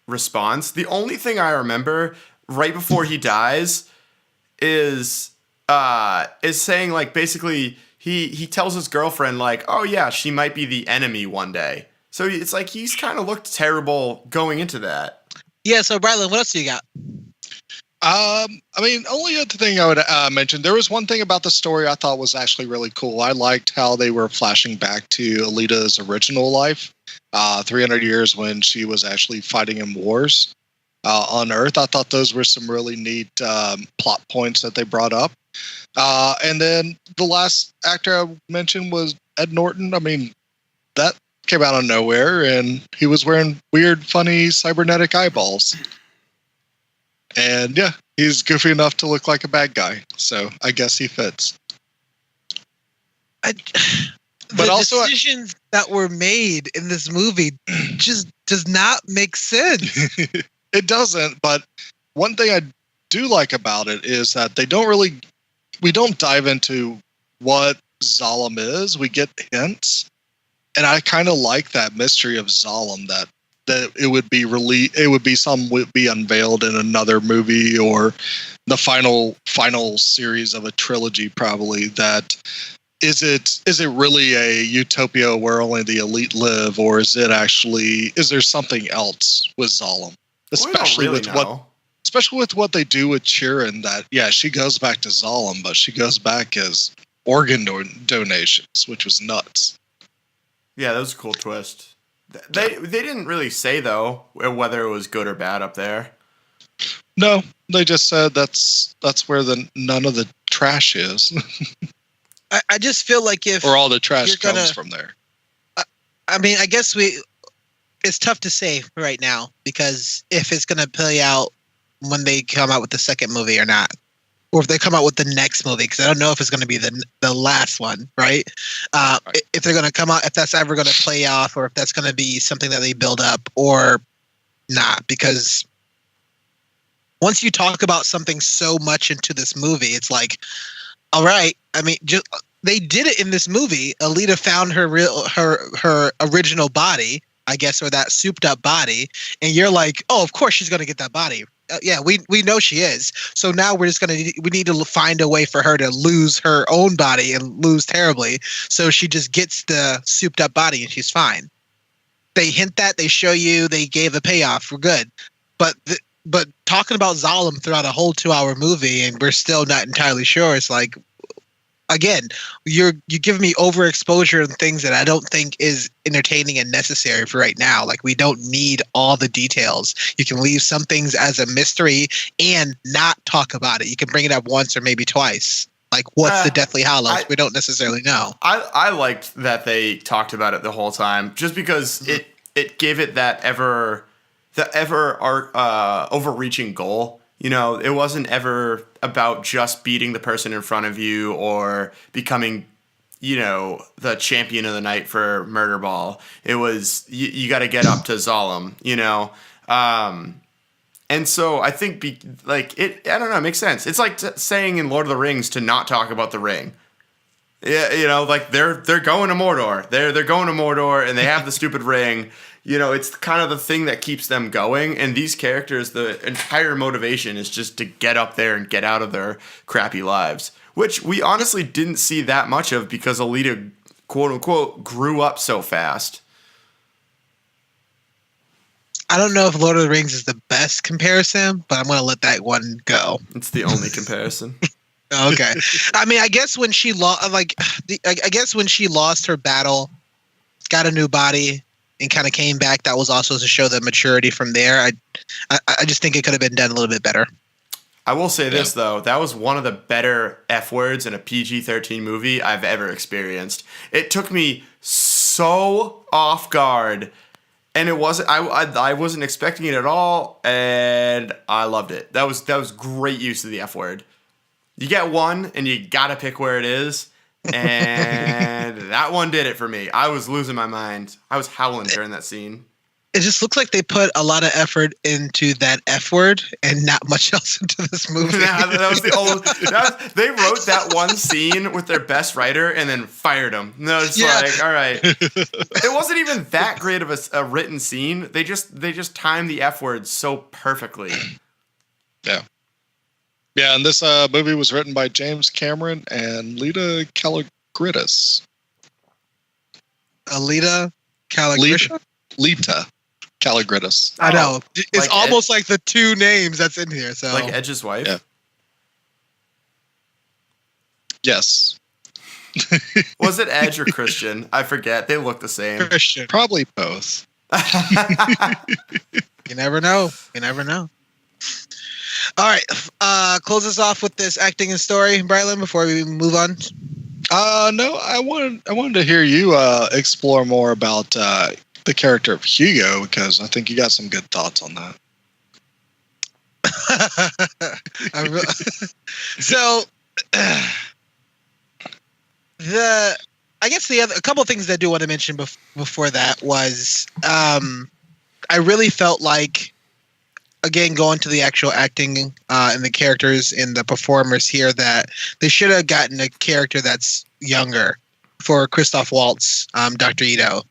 response. The only thing I remember right before he dies is saying basically he tells his girlfriend oh yeah, she might be the enemy one day. So it's like he's kind of looked terrible going into that. Yeah. So Brilund, what else do you got? Only other thing I would mention, there was one thing about the story I thought was actually really cool. I liked how they were flashing back to Alita's original life, 300 years when she was actually fighting in wars on Earth. I thought those were some really neat plot points that they brought up. And then the last actor I mentioned was Ed Norton. That came out of nowhere, and he was wearing weird, funny cybernetic eyeballs. And yeah, he's goofy enough to look like a bad guy, so I guess he fits. But also, decisions that were made in this movie just does not make sense. It doesn't, but one thing I do like about it is that we don't dive into what Zalem is. We get hints, and I kind of like that mystery of Zalem, that it would be unveiled in another movie, or the final series of a trilogy, probably. That is it really a utopia where only the elite live, or is there something else with Zalem? Especially with what they do with Chirin, that she goes back to Zalem, but she goes back as organ donations, which was nuts. Yeah, that was a cool twist. They didn't really say, though, whether it was good or bad up there. No, they just said that's where none of the trash is. I just feel like or all the trash comes from there. I guess it's tough to say right now, because if it's going to play out when they come out with the second movie or not, or if they come out with the next movie, because I don't know if it's going to be the last one, right? Right. If they're going to come out, if that's ever going to play off, or if that's going to be something that they build up or not. Because once you talk about something so much into this movie, it's like, all right, they did it in this movie. Alita found her original body, I guess, or that souped up body, and you're like, oh, of course she's gonna get that body. Yeah, we know she is. So now we need to find a way for her to lose her own body and lose terribly. So she just gets the souped up body and she's fine. They hint that, they show you, they gave the payoff. We're good. But talking about Zalem throughout a whole 2-hour movie and we're still not entirely sure. It's like, again, you're giving me overexposure and things that I don't think is entertaining and necessary for right now. Like, we don't need all the details. You can leave some things as a mystery and not talk about it. You can bring it up once or maybe twice. Like, what's the Deathly Hallows? We don't necessarily know. I liked that they talked about it the whole time, just because it gave it that ever overreaching goal. You know, it wasn't ever about just beating the person in front of you or becoming, you know, the champion of the night for Murder Ball. It was, you got to get up to Zalem, you know? And so I think, I don't know, it makes sense. It's like saying in Lord of the Rings to not talk about the ring. Yeah, you know, like they're going to Mordor. They're going to Mordor and they have the stupid ring. You know, it's kind of the thing that keeps them going. And these characters, the entire motivation is just to get up there and get out of their crappy lives, which we honestly didn't see that much of because Alita, quote unquote, grew up so fast. I don't know if Lord of the Rings is the best comparison, but I'm going to let that one go. It's the only comparison. Okay. I mean, I guess when she when she lost her battle, got a new body, and kind of came back, that was also to show the maturity from there. I just think it could have been done a little bit better. I will say this, though. That was one of the better F words in a PG-13 movie I've ever experienced. It took me so off guard, and it wasn't. I wasn't expecting it at all, and I loved it. That was great use of the F word. You get one, and you gotta pick where it is. And that one did it for me. I was losing my mind. I was howling during that scene. It just looks like they put a lot of effort into that F word and not much else into this movie. That was the old. They wrote that one scene with their best writer and then fired him. No, it's like, all right. It wasn't even that great of a written scene. They just timed the F word so perfectly. Yeah. Yeah, and this movie was written by James Cameron and Lita Kalogridis. Alita Kalogridis? Lita Kalogridis. I know. It's like almost like the two names that's in here. So like Edge's wife? Yeah. Yes. Was it Edge or Christian? I forget. They look the same. Christian. Probably both. You never know. You never know. All right, close us off with this acting and story, Brilund, before we move on. No, I wanted to hear you explore more about the character of Hugo, because I think you got some good thoughts on that. So, I guess a couple of things that I do want to mention before that was, I really felt like, again, going to the actual acting and the characters and the performers here, that they should have gotten a character that's younger for Christoph Waltz, Dr. Ito.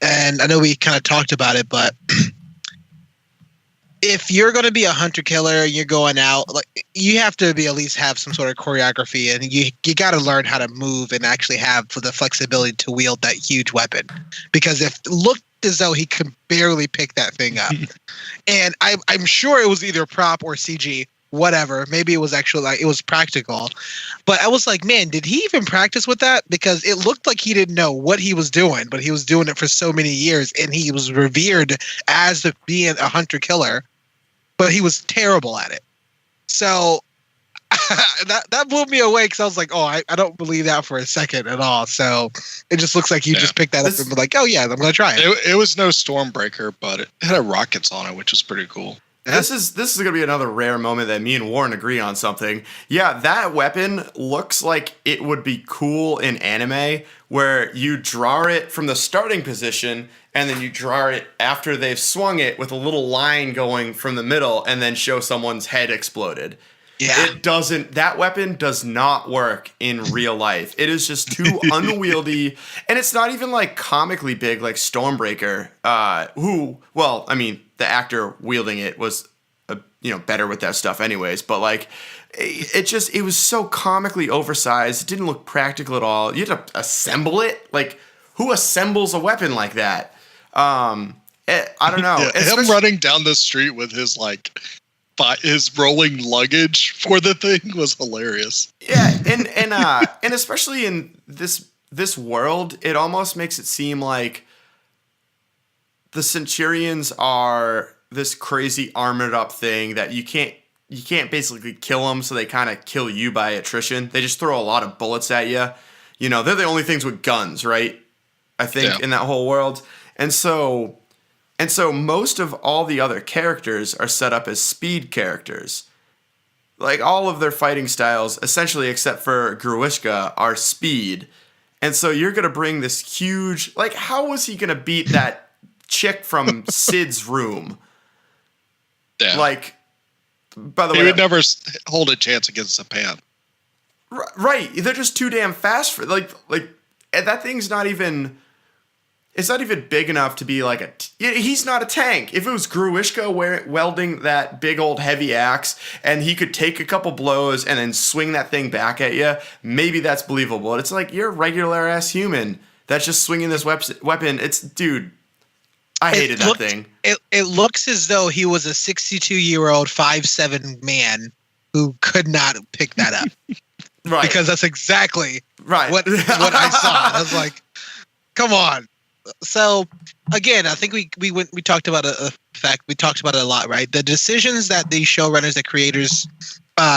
And I know we kind of talked about it, but if you're going to be a hunter-killer and you're going out, like, you have to at least have some sort of choreography, and you got to learn how to move and actually have the flexibility to wield that huge weapon. Because if it looked as though he could barely pick that thing up, and I'm sure it was either prop or CG, whatever. Maybe it was actually, like, it was practical. But I was like, man, did he even practice with that? Because it looked like he didn't know what he was doing, but he was doing it for so many years, and he was revered as being a hunter-killer, but he was terrible at it. So that blew me away, because I was like, oh, I don't believe that for a second at all. So it just looks like you just picked that up and be like, oh yeah, I'm going to try it. It was no Stormbreaker, but it had rockets on it, which was pretty cool. This is going to be another rare moment that me and Warren agree on something. Yeah, that weapon looks like it would be cool in anime, where you draw it from the starting position and then you draw it after they've swung it with a little line going from the middle and then show someone's head exploded. Yeah. That weapon does not work in real life. It is just too unwieldy, and it's not even like comically big like Stormbreaker, the actor wielding it was better with that stuff anyways, but like it was so comically oversized. It didn't look practical at all. You had to assemble it. Like, who assembles a weapon like that? I don't know. Yeah, him running down the street with his his rolling luggage for the thing was hilarious. Yeah, and especially in this world, it almost makes it seem like the Centurions are this crazy armored up thing that you can't basically kill them, so they kind of kill you by attrition. They just throw a lot of bullets at you. They're the only things with guns, right? I think in that whole world, and so most of all the other characters are set up as speed characters. Like, all of their fighting styles, essentially except for Gruishka, are speed. And so you're going to bring this huge... Like, how was he going to beat that chick from Sid's room? Yeah. Like, by the way... He would never hold a chance against a pan. Right. They're just too damn fast for... Like that thing's not even... It's not even big enough to be like he's not a tank. If it was Gruishka welding that big old heavy axe and he could take a couple blows and then swing that thing back at you, maybe that's believable. It's like, you're a regular ass human that's just swinging this weapon. Dude, I hated that thing. It looks as though he was a 62-year-old 5'7" man who could not pick that up. Right. Because that's exactly right what I saw. I was like, come on. So again, I think we talked about we talked about it a lot, right? The decisions that the showrunners, the creators,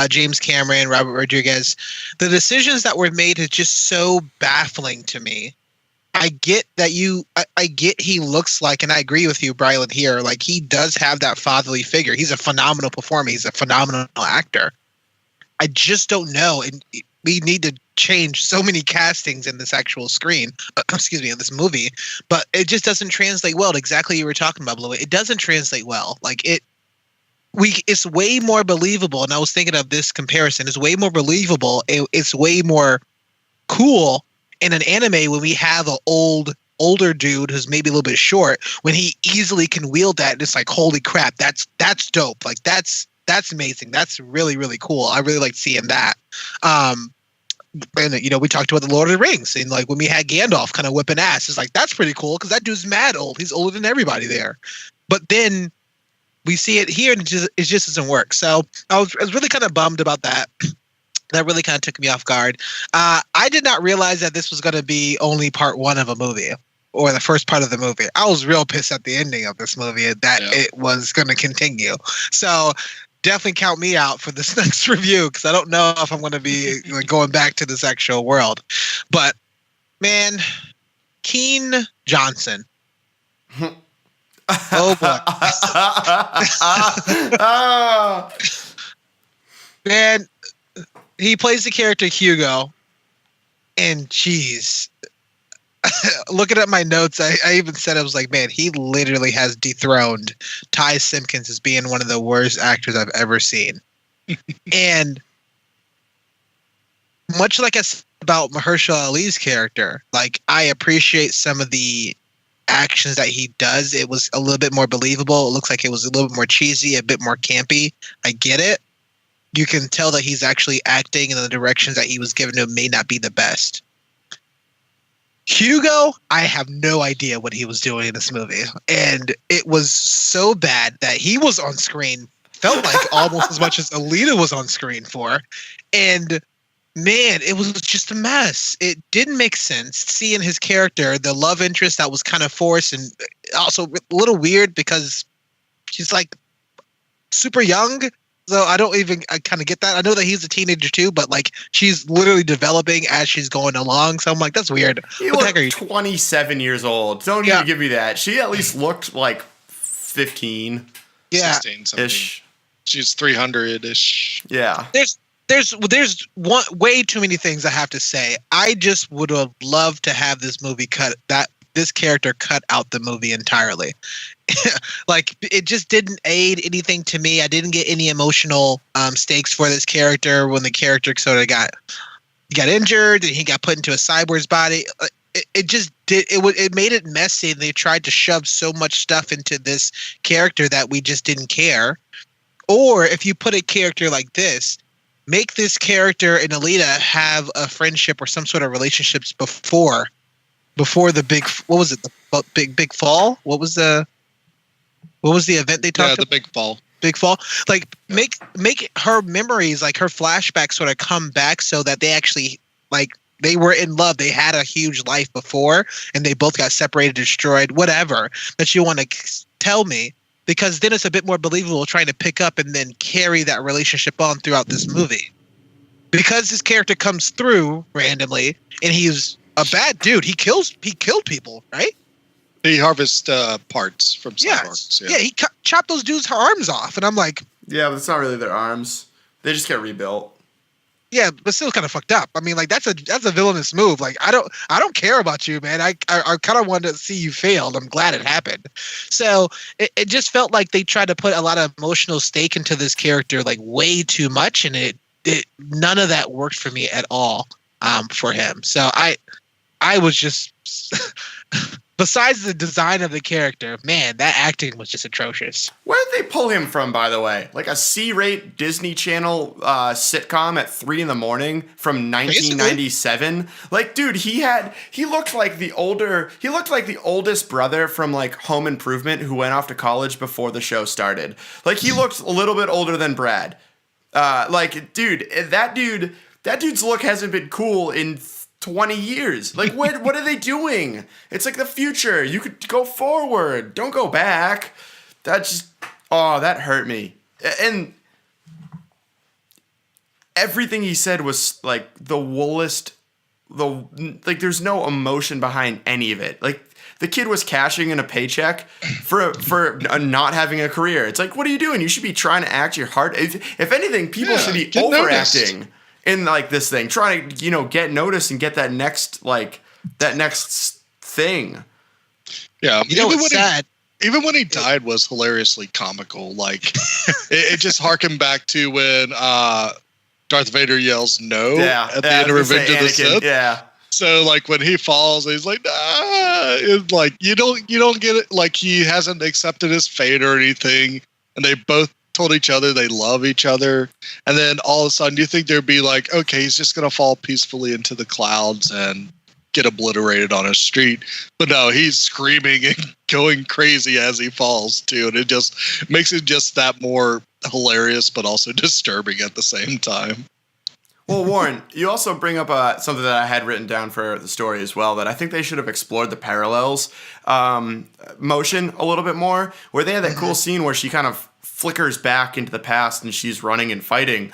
James Cameron, Robert Rodriguez, the decisions that were made is just so baffling to me. I get that I get he looks like, and I agree with you, Brilund, here. Like, he does have that fatherly figure. He's a phenomenal performer. He's a phenomenal actor. I just don't know, and we need to change so many castings in this actual screen, in this movie, but it just doesn't translate well. Exactly, you were talking about, Blue. It doesn't translate well. Like, it's way more believable, and I was thinking of this comparison. It's way more believable. It's way more cool in an anime when we have an older dude who's maybe a little bit short, when he easily can wield that, and it's like, holy crap, that's dope. Like, that's amazing. That's really, really cool. I really like seeing that. And we talked about the Lord of the Rings, and like when we had Gandalf kind of whipping ass, it's like, that's pretty cool because that dude's mad old. He's older than everybody there. But then we see it here, and it just doesn't work. So I was really kind of bummed about that. That really kind of took me off guard. I did not realize that this was going to be only part one of a movie, or the first part of the movie. I was real pissed at the ending of this movie that it was going to continue. So definitely count me out for this next review, because I don't know if I'm going to be going back to this actual world. But, man, Keen Johnson. Oh, boy. Man, he plays the character Hugo, and jeez. Looking at my notes, I even said, I was like, man, he literally has dethroned Ty Simpkins as being one of the worst actors I've ever seen. And much like I said about Mahershala Ali's character, like, I appreciate some of the actions that he does. It was a little bit more believable. It looks like it was a little bit more cheesy, a bit more campy. I get it. You can tell that he's actually acting in the directions that he was given to him may not be the best. Hugo, I have no idea what he was doing in this movie. And it was so bad that he was on screen, felt like almost as much as Alita was on screen for. And man, it was just a mess. It didn't make sense seeing his character, the love interest that was kind of forced, and also a little weird because she's like super young. So I kind of get that. I know that he's a teenager too, but like, she's literally developing as she's going along. So I'm like, that's weird. You look 27 years old. Don't even give me that. She at least looked like 15. Yeah. 16 something. Ish. She's 300-ish. Yeah. There's way too many things I have to say. I just would have loved to have this movie cut that this character cut out the movie entirely. Like, it just didn't aid anything to me. I didn't get any emotional stakes for this character when the character sort of got injured and he got put into a cyborg's body. It just did it made it messy. They tried to shove so much stuff into this character that we just didn't care. Or if you put a character like this, make this character and Alita have a friendship or some sort of relationships before the big, what was it, the big fall? What was the event they talked about? The big fall. Big fall. Like, make her memories, like her flashbacks, sort of come back so that they actually, like, they were in love. They had a huge life before, and they both got separated, destroyed, whatever that you want to tell me, because then it's a bit more believable trying to pick up and then carry that relationship on throughout this movie. Because this character comes through randomly, and he's a bad dude. He killed people, right? He harvests parts from cyborgs. Yeah, he chopped those dudes' arms off, and I'm like, yeah, but it's not really their arms. They just get rebuilt. Yeah, but still kind of fucked up. I mean, like, that's a villainous move. Like, I don't care about you, man. I kind of wanted to see you failed. I'm glad it happened. So it just felt like they tried to put a lot of emotional stake into this character, like, way too much, and it none of that worked for me at all for him. So I was just besides the design of the character, man, that acting was just atrocious. Where did they pull him from, by the way? Like a C-rate Disney Channel sitcom at 3 a.m. from 1997? Basically. Like, dude, he looked like the oldest brother from, like, Home Improvement who went off to college before the show started. Like, he looked a little bit older than Brad. Like, dude, that dude's look hasn't been cool in 20 years. Like, what are they doing? It's like the future. You could go forward. Don't go back. That hurt me. And everything he said was like the woolest. Like, there's no emotion behind any of it. Like, the kid was cashing in a paycheck for not having a career. It's like, what are you doing? You should be trying to act your heart. If anything, people should be overacting. Noticed. In, like, this thing, trying to, get noticed and get that next thing. Yeah, what's sad? Even when he died was hilariously comical. Like, it just harkened back to when Darth Vader yells "no" at the end of Revenge of the Sith. Yeah. So, like, when he falls, he's like, "Ah!" It's like you don't get it. Like, he hasn't accepted his fate or anything, and they both told each other they love each other, and then all of a sudden you think there'd be like, okay, he's just gonna fall peacefully into the clouds and get obliterated on a street, but no, he's screaming and going crazy as he falls too, and it just makes it just that more hilarious but also disturbing at the same time. Well, Warren, you also bring up something that I had written down for the story as well, that I think they should have explored the parallels motion a little bit more, where they had that cool scene where she kind of flickers back into the past and she's running and fighting.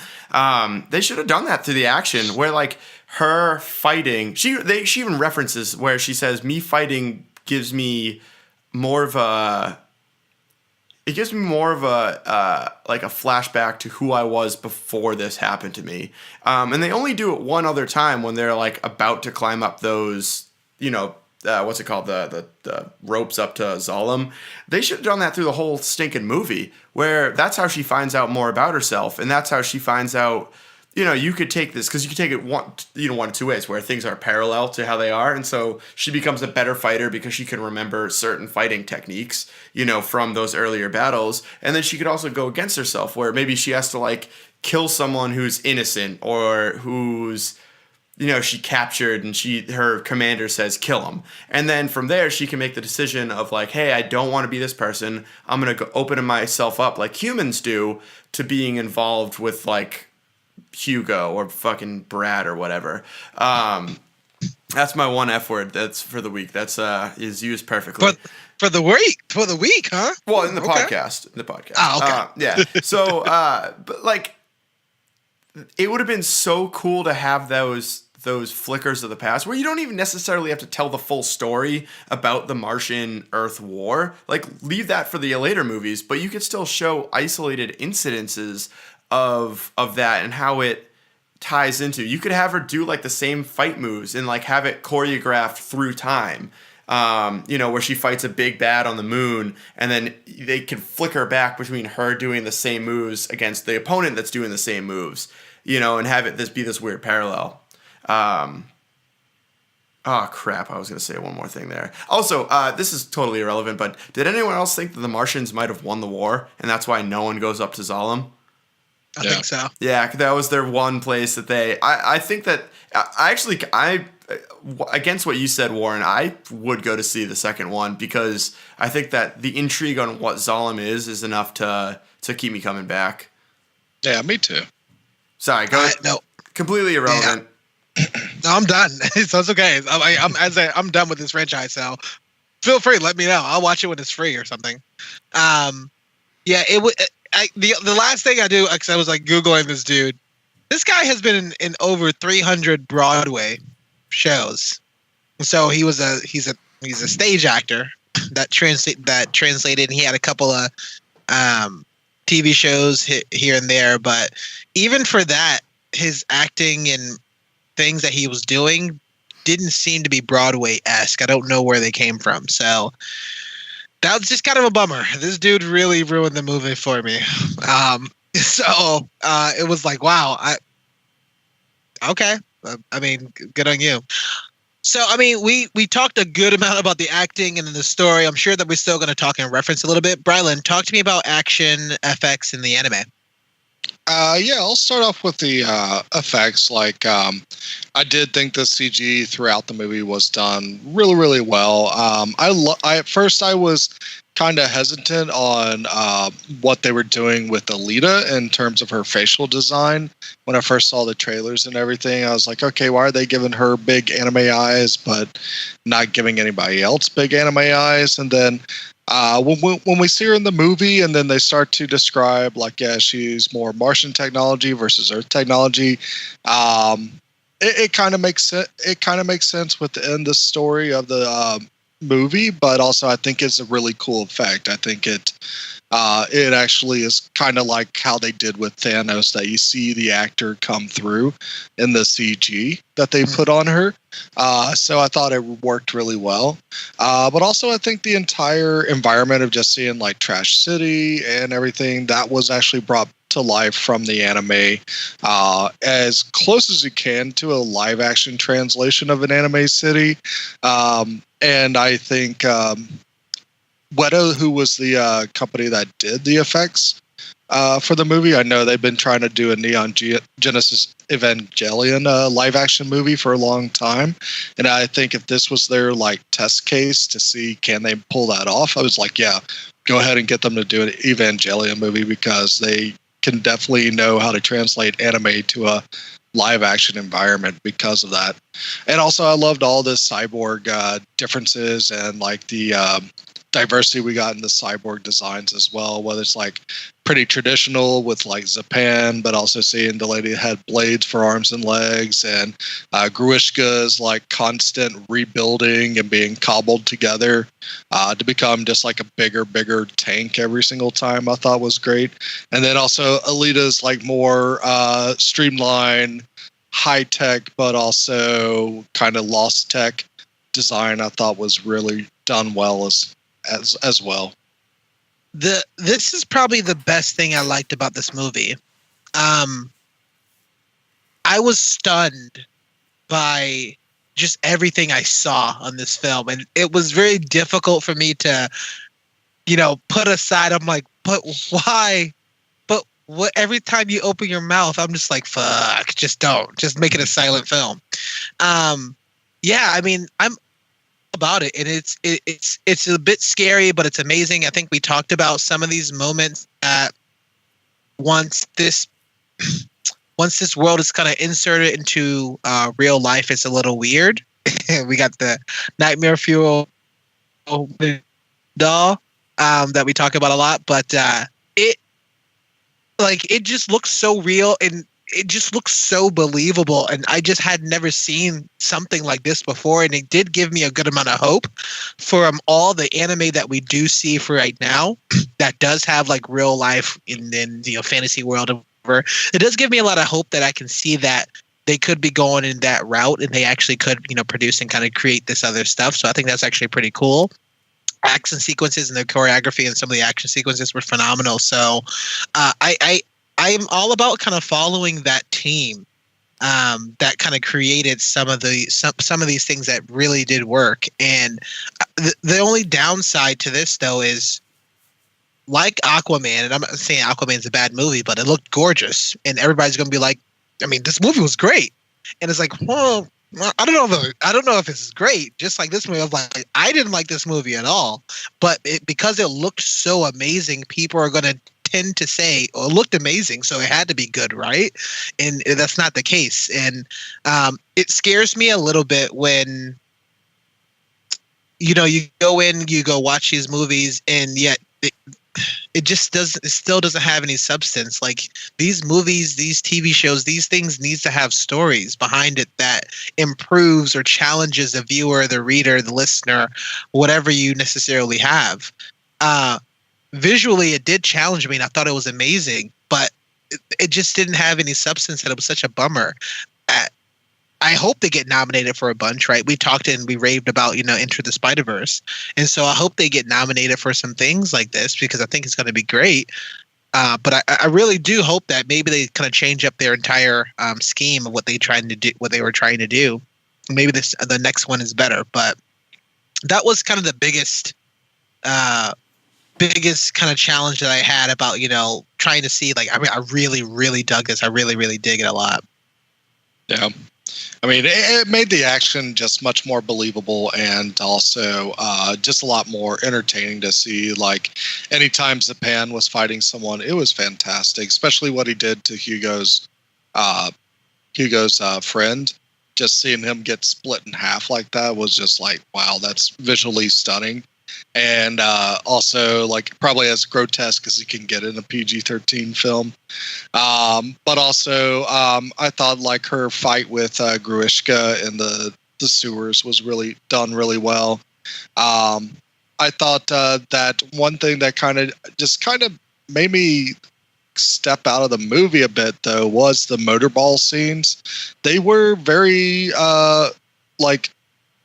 They should have done that through the action, where, like, her fighting, she even references where she says, me fighting gives me more of a like a flashback to who I was before this happened to me. And they only do it one other time when they're, like, about to climb up those, what's it called? The ropes up to Zalem. They should have done that through the whole stinking movie, where that's how she finds out more about herself. And that's how she finds out, you could take this, because you could take it one of two ways, where things are parallel to how they are. And so she becomes a better fighter because she can remember certain fighting techniques, from those earlier battles. And then she could also go against herself, where maybe she has to, like, kill someone who's innocent or who's, she captured and her commander says, kill him. And then from there, she can make the decision of, like, hey, I don't want to be this person. I'm going to go open myself up like humans do to being involved with, like, Hugo or fucking Brad or whatever. That's my one F word. That's for the week. That's is used perfectly. But for the week, huh? Well, in the podcast. Oh, okay. Yeah. So, but, like, it would have been so cool to have those flickers of the past, where you don't even necessarily have to tell the full story about the Martian-Earth war. Like, leave that for the later movies, but you could still show isolated incidences of that and how it ties into. You could have her do, like, the same fight moves and, like, have it choreographed through time. Where she fights a big bad on the moon, and then they can flicker back between her doing the same moves against the opponent that's doing the same moves, and have it be this weird parallel. Oh, crap. I was going to say one more thing there. Also, this is totally irrelevant, but did anyone else think that the Martians might have won the war, and that's why no one goes up to Zalem? I think so. Yeah, that was their one place that I think that... I against what you said, Warren, I would go to see the second one, because I think that the intrigue on what Zalem is enough to keep me coming back. Yeah, me too. Sorry, go ahead. No. Completely irrelevant. Yeah. No, I'm done. So it's okay. I'm done with this franchise. So feel free, let me know. I'll watch it when it's free or something. It would. The last thing I do, because I was like Googling this dude. This guy has been in over 300 Broadway shows. So he's a stage actor that translated. And he had a couple of TV shows here and there, but even for that, his acting and things that he was doing didn't seem to be Broadway-esque. I don't know where they came from. So that was just kind of a bummer. This dude really ruined the movie for me. It was like, wow. Okay. I mean, good on you. So, I mean, we talked a good amount about the acting and the story. I'm sure that we're still going to talk in reference a little bit. Brilund, talk to me about action, FX, in the anime. I'll start off with the effects. I did think the CG throughout the movie was done really, really well. At first I was kind of hesitant on what they were doing with Alita in terms of her facial design. When I first saw the trailers and everything, I was like, okay, why are they giving her big anime eyes but not giving anybody else big anime eyes? And then when we see her in the movie, and then they start to describe she's more Martian technology versus Earth technology. It kind of makes sense. It kind of makes sense within the story of the movie, but also I think it's a really cool effect. I think it actually is kind of like how they did with Thanos, that you see the actor come through in the CG that they put on her. So I thought it worked really well. But also I think the entire environment of just seeing Trash City and everything, that was actually brought to life from the anime, as close as you can to a live action translation of an anime city. And I think Weta, who was the company that did the effects for the movie, I know they've been trying to do a Neon Genesis Evangelion live action movie for a long time. And I think if this was their test case to see can they pull that off, I was like, yeah, go ahead and get them to do an Evangelion movie, because they can definitely know how to translate anime to a live action environment because of that. And also I loved all the cyborg differences and the diversity we got in the cyborg designs as well, whether it's pretty traditional with Zapan, but also seeing the lady that had blades for arms and legs, and Gruishka's constant rebuilding and being cobbled together to become just a bigger tank every single time, I thought was great. And then also Alita's more streamlined, high tech, but also kind of lost tech design, I thought was really done well as well. This is probably the best thing I liked about this movie. I was stunned by just everything I saw on this film, and it was very difficult for me to, put aside. I'm like, but why? But what? Every time you open your mouth, I'm just like, fuck, just don't, just make it a silent film. I mean, I'm about it, and it's a bit scary, but it's amazing. I think we talked about some of these moments that once this world is kind of inserted into real life, it's a little weird. We got the nightmare fuel doll that we talk about a lot, but it just looks so real, and it just looks so believable, and I just had never seen something like this before, and it did give me a good amount of hope for all the anime that we do see for right now that does have real life in fantasy world or whatever. It does give me a lot of hope that I can see that they could be going in that route, and they actually could, produce and kind of create this other stuff. So I think that's actually pretty cool. Action sequences and the choreography and some of the action sequences were phenomenal. So I'm all about kind of following that team that kind of created some of these things that really did work. And the only downside to this, though, is like Aquaman, and I'm not saying Aquaman's a bad movie, but it looked gorgeous, and everybody's going to be like, I mean, this movie was great. And it's like, well, I don't know if this is great. Just like this movie, I was like, I didn't like this movie at all. But because it looked so amazing, people are going to tend to say, "Oh, it looked amazing, so it had to be good, right?" And that's not the case. And it scares me a little bit when you go watch these movies, and yet it still doesn't have any substance. Like these movies, these TV shows, these things needs to have stories behind it that improves or challenges the viewer, the reader, the listener, whatever you necessarily have. Visually, it did challenge me, and I thought it was amazing, but it just didn't have any substance, and it was such a bummer. I hope they get nominated for a bunch, right? We talked and we raved about, Enter the Spider-Verse. And so I hope they get nominated for some things like this, because I think it's going to be great. But I really do hope that maybe they kind of change up their entire scheme of what they were trying to do. Maybe the next one is better. But that was kind of the biggest kind of challenge that I had about, trying to see, like, I mean, I really, really dug this. I really, really dig it a lot. Yeah. I mean, it made the action just much more believable, and also just a lot more entertaining to see. Like, anytime Zapan was fighting someone, it was fantastic, especially what he did to Hugo's friend. Just seeing him get split in half like that was just like, wow, that's visually stunning. And also, like, probably as grotesque as you can get in a PG-13 film. But also, I thought, like, her fight with Gruishka in the sewers was really done really well. I thought that one thing that kind of made me step out of the movie a bit, though, was the motorball scenes. They were very, like,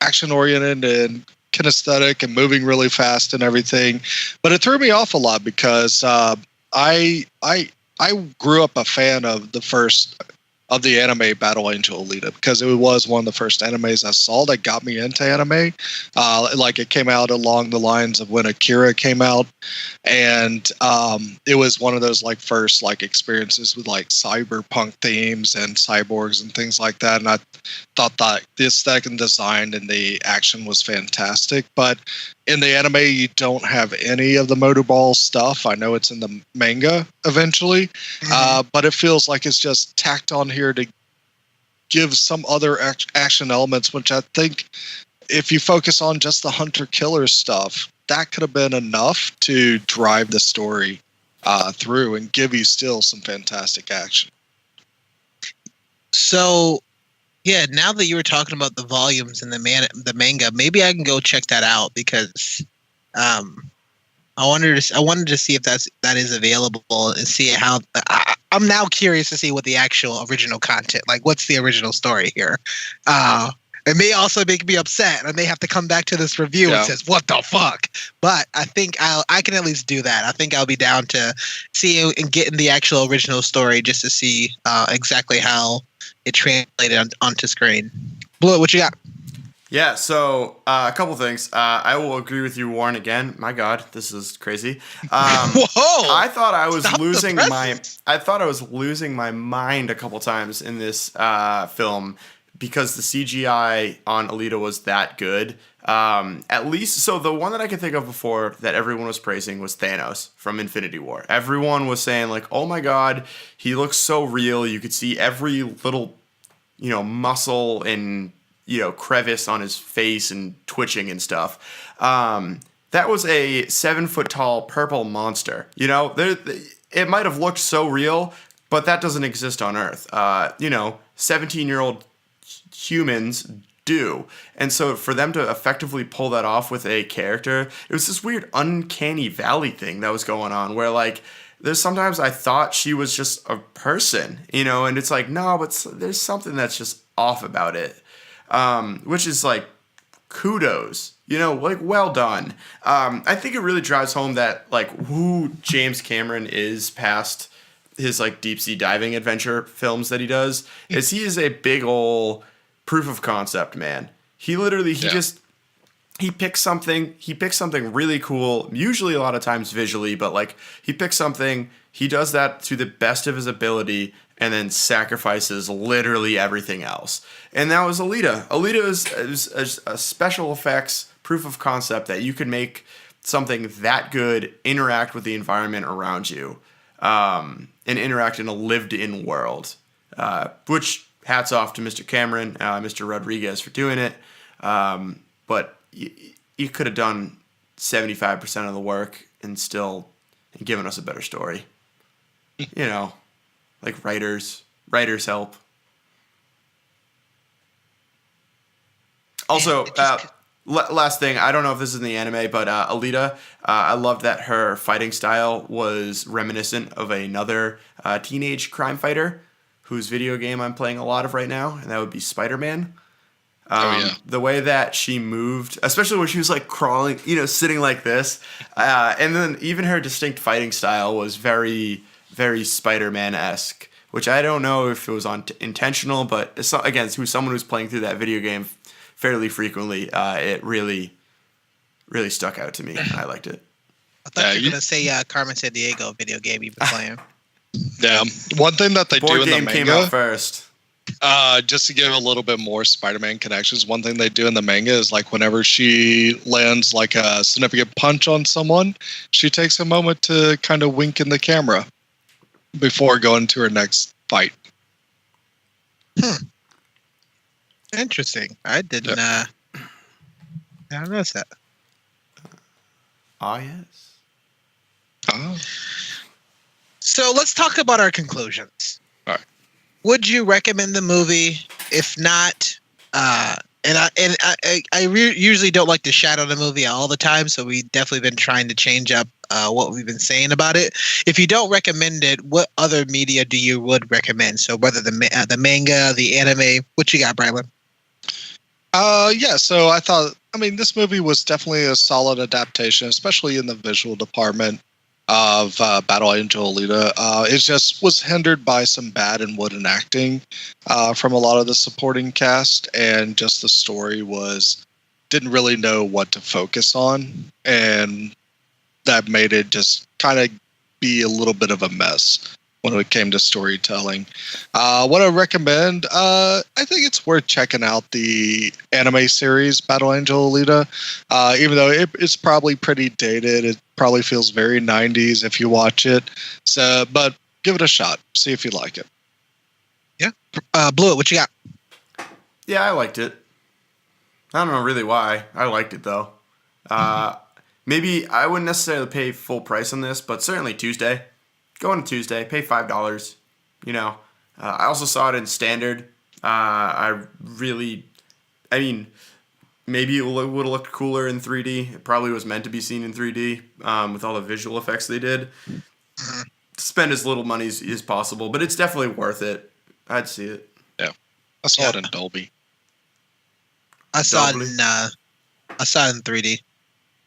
action-oriented and kinesthetic and moving really fast and everything, but it threw me off a lot because I grew up a fan of the anime Battle Angel Alita, because it was one of the first animes I saw that got me into anime. Like, it came out along the lines of when Akira came out, and it was one of those, like, first, like, experiences with, like, cyberpunk themes and cyborgs and things like that. And I thought that the aesthetic and design and the action was fantastic. But in the anime, you don't have any of the motorball stuff. I know it's in the manga eventually, but it feels like it's just tacked on here to give some other action elements, which I think if you focus on just the hunter-killer stuff, that could have been enough to drive the story through and give you still some fantastic action. So, yeah, now that you were talking about the volumes and the manga, maybe I can go check that out, because I wanted to see if that is available, and see how. I'm now curious to see what the actual original content, like, what's the original story here. It may also make me upset. I may have to come back to this review and says, "What the fuck?" But I think I can at least do that. I think I'll be down to see and getting the actual original story, just to see exactly how it translated onto screen. Blue, what you got? Yeah, so a couple things. I will agree with you, Warren, again. My God, this is crazy. Whoa! I thought I was losing my mind a couple times in this film, because the CGI on Alita was that good. At least, so the one that I could think of before that everyone was praising was Thanos from Infinity War. Everyone was saying, like, oh my God, he looks so real. You could see every little, muscle and, crevice on his face and twitching and stuff. That was a 7-foot-tall purple monster. It might have looked so real, but that doesn't exist on Earth. 17-year-old humans do. And so for them to effectively pull that off with a character, it was this weird uncanny valley thing that was going on, where, like, there's sometimes I thought she was just a person, and it's like, no, but there's something that's just off about it, which is like kudos, like well done. I think it really drives home that like who James Cameron is past his like deep sea diving adventure films that he does is he is a big ol' proof of concept man. He literally he picks something really cool, usually a lot of times visually, but like he picks something, he does that to the best of his ability and then sacrifices literally everything else. And that was Alita. Alita is a special effects proof of concept that you can make something that good interact with the environment around you, and interact in a lived-in world, which hats off to Mr. Cameron, Mr. Rodriguez for doing it. But you could have done 75% of the work and still given us a better story. Like writers help. Also, last thing, I don't know if this is in the anime, but Alita, I loved that her fighting style was reminiscent of another teenage crime fighter whose video game I'm playing a lot of right now, and that would be Spider-Man. The way that she moved, especially when she was like crawling, sitting like this, and then even her distinct fighting style was very, very Spider-Man-esque, which I don't know if it was intentional, but again, who's someone who's playing through that video game fairly frequently, it really, really stuck out to me. I liked it. I thought you were going to say Carmen Sandiego video game you've been playing. Yeah, one thing that they do in the manga came out first. Just to give a little bit more Spider-Man connections, one thing they do in the manga is like whenever she lands like a significant punch on someone, she takes a moment to kind of wink in the camera before going to her next fight. Interesting. I didn't notice that. Yes. Oh. So let's talk about our conclusions. All right. Would you recommend the movie? If not, I usually don't like to shadow the movie all the time, so we've definitely been trying to change up what we've been saying about it. If you don't recommend it, what other media would recommend? So whether the manga, the anime, what you got, Brilund? So I thought, this movie was definitely a solid adaptation, especially in the visual department of Battle Angel Alita. It just was hindered by some bad and wooden acting from a lot of the supporting cast, and just the story didn't really know what to focus on, and that made it just kind of be a little bit of a mess when it came to storytelling. What I recommend, I think it's worth checking out the anime series Battle Angel Alita. Even though it's probably pretty dated, it probably feels very 90s if you watch it. So, but give it a shot. See if you like it. Yeah. Blue, what you got? Yeah, I liked it. I don't know really why. I liked it though. Maybe I wouldn't necessarily pay full price on this, but certainly Tuesday. Go on a Tuesday, pay $5. I also saw it in standard. Maybe it would have looked cooler in 3D. It probably was meant to be seen in 3D with all the visual effects they did. Spend as little money as possible, but it's definitely worth it. I'd see it. Yeah, I saw it in Dolby. I saw it in 3D.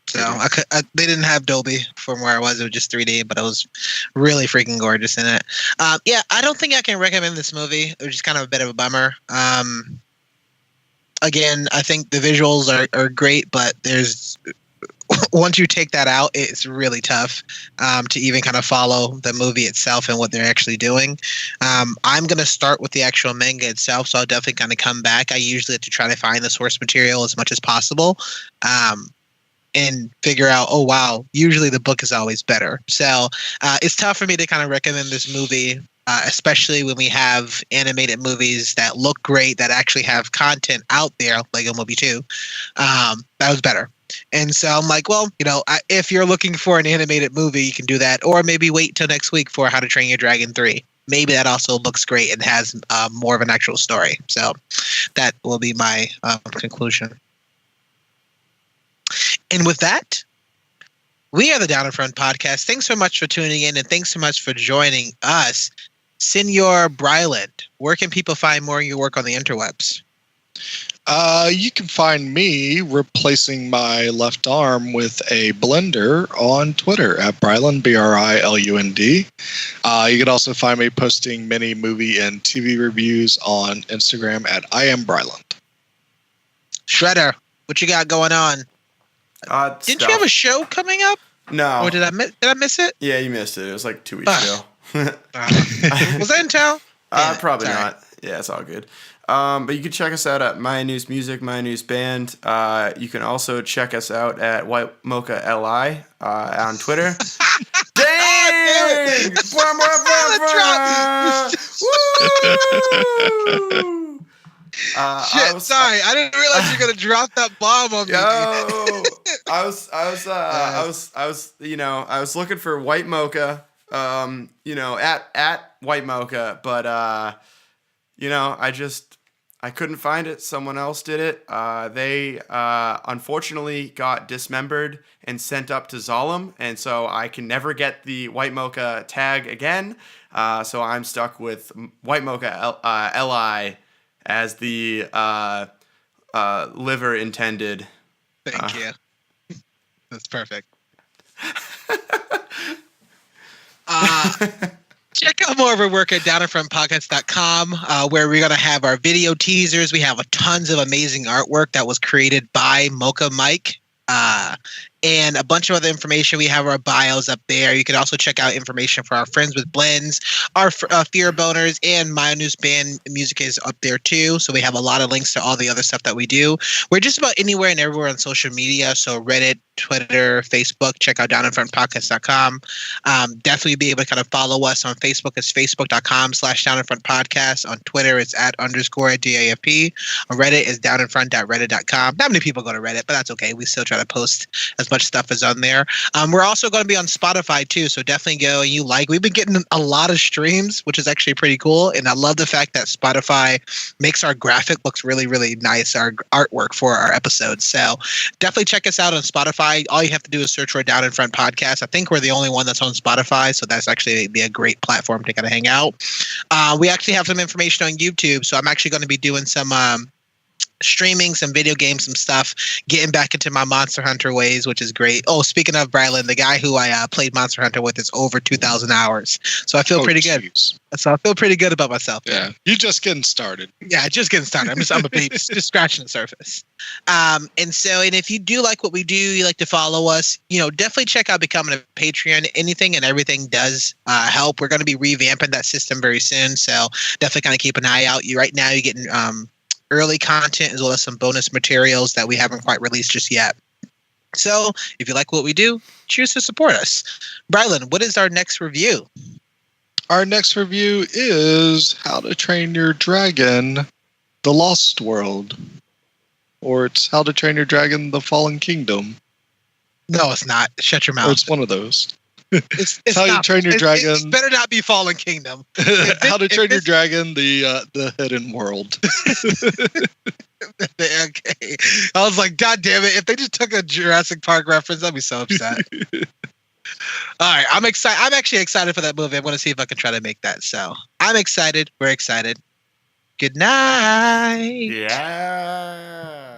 So they didn't have Dolby from where I was. It was just 3D, but it was really freaking gorgeous in it. I don't think I can recommend this movie. It was just kind of a bit of a bummer. Again, I think the visuals are great, but there's once you take that out, it's really tough to even kind of follow the movie itself and what they're actually doing. I'm going to start with the actual manga itself, so I'll definitely kind of come back. I usually have to try to find the source material as much as possible. And figure out, oh, wow, usually the book is always better. So it's tough for me to kind of recommend this movie, especially when we have animated movies that look great, that actually have content out there, Lego Movie 2. That was better. And so I'm like, well, if you're looking for an animated movie, you can do that. Or maybe wait till next week for How to Train Your Dragon 3. Maybe that also looks great and has more of an actual story. So that will be my conclusion. And with that, We are the Down in Front Podcast. Thanks so much for tuning in, and thanks so much for joining us. Senor Brilund, where can people find more of your work on the interwebs? You can find me replacing my left arm with a blender on Twitter at Brilund, Brilund. You can also find me posting many movie and TV reviews on Instagram at I am Brilund. Shredder, what you got going on? Didn't you have a show coming up? No. Or did I miss it? Yeah, you missed it. It was like 2 weeks ago. Was that in town? Probably not. Yeah, it's all good. But you can check us out at My News Music, My News Band. You can also check us out at White Mocha LI on Twitter. Dang! Shit, sorry, I didn't realize you were gonna drop that bomb on me. I was looking for White Mocha, at White Mocha, but I couldn't find it. Someone else did it. They unfortunately got dismembered and sent up to Zalem, and so I can never get the White Mocha tag again. So I'm stuck with White Mocha LI as the liver intended. Thank you. That's perfect. Check out more of our work at downinfrontpodcast.com, where we're going to have our video teasers. We have tons of amazing artwork that was created by Mocha Mike. And a bunch of other information. We have our bios up there. You can also check out information for our Friends with Blends, our Fear Boners, and My News Band music is up there too. So we have a lot of links to all the other stuff that we do. We're just about anywhere and everywhere on social media. So Reddit, Twitter, Facebook. Check out downinfrontpodcast.com. Definitely be able to kind of follow us on Facebook. It's facebook.com/downinfrontpodcast. On Twitter, it's @_DAFP. On Reddit, it's downinfront.reddit.com. Not many people go to Reddit, but that's okay. We still try to post as much stuff as on there. We're also going to be on Spotify too, so definitely go and we've been getting a lot of streams, which is actually pretty cool. And I love the fact that Spotify makes our graphic looks really, really nice, our artwork for our episodes. So definitely check us out on Spotify. All you have to do is search for Down in Front Podcast. I think we're the only one that's on Spotify, so that's actually be a great platform to kind of hang out. We actually have some information on YouTube, so I'm actually going to be doing some streaming some video games, some stuff, getting back into my Monster Hunter ways, which is great. Oh, speaking of Brilund, the guy who I played Monster Hunter with is over 2,000 hours. So I feel pretty good. So I feel pretty good about myself. Yeah. You're just getting started. Yeah, just getting started. I'm a baby, just scratching the surface. And if you do like what we do, you like to follow us, definitely check out becoming a Patreon. Anything and everything does help. We're going to be revamping that system very soon. So definitely kind of keep an eye out. Right now you're getting early content as well as some bonus materials that we haven't quite released just yet. So if you like what we do, choose to support us. Brilund, what is our next review? Our next review is How to Train Your Dragon, The Lost World. Or it's How to Train Your Dragon, The Fallen Kingdom. No, it's not. Shut your mouth. Or it's one of those. It's How to Train Your Dragon. It better not be Fallen Kingdom. How to Train Your Dragon, the Hidden World. Okay. I was like, God damn it. If they just took a Jurassic Park reference, I'd be so upset. All right. I'm excited. I'm actually excited for that movie. I'm going to see if I can try to make that. So I'm excited. We're excited. Good night. Yeah.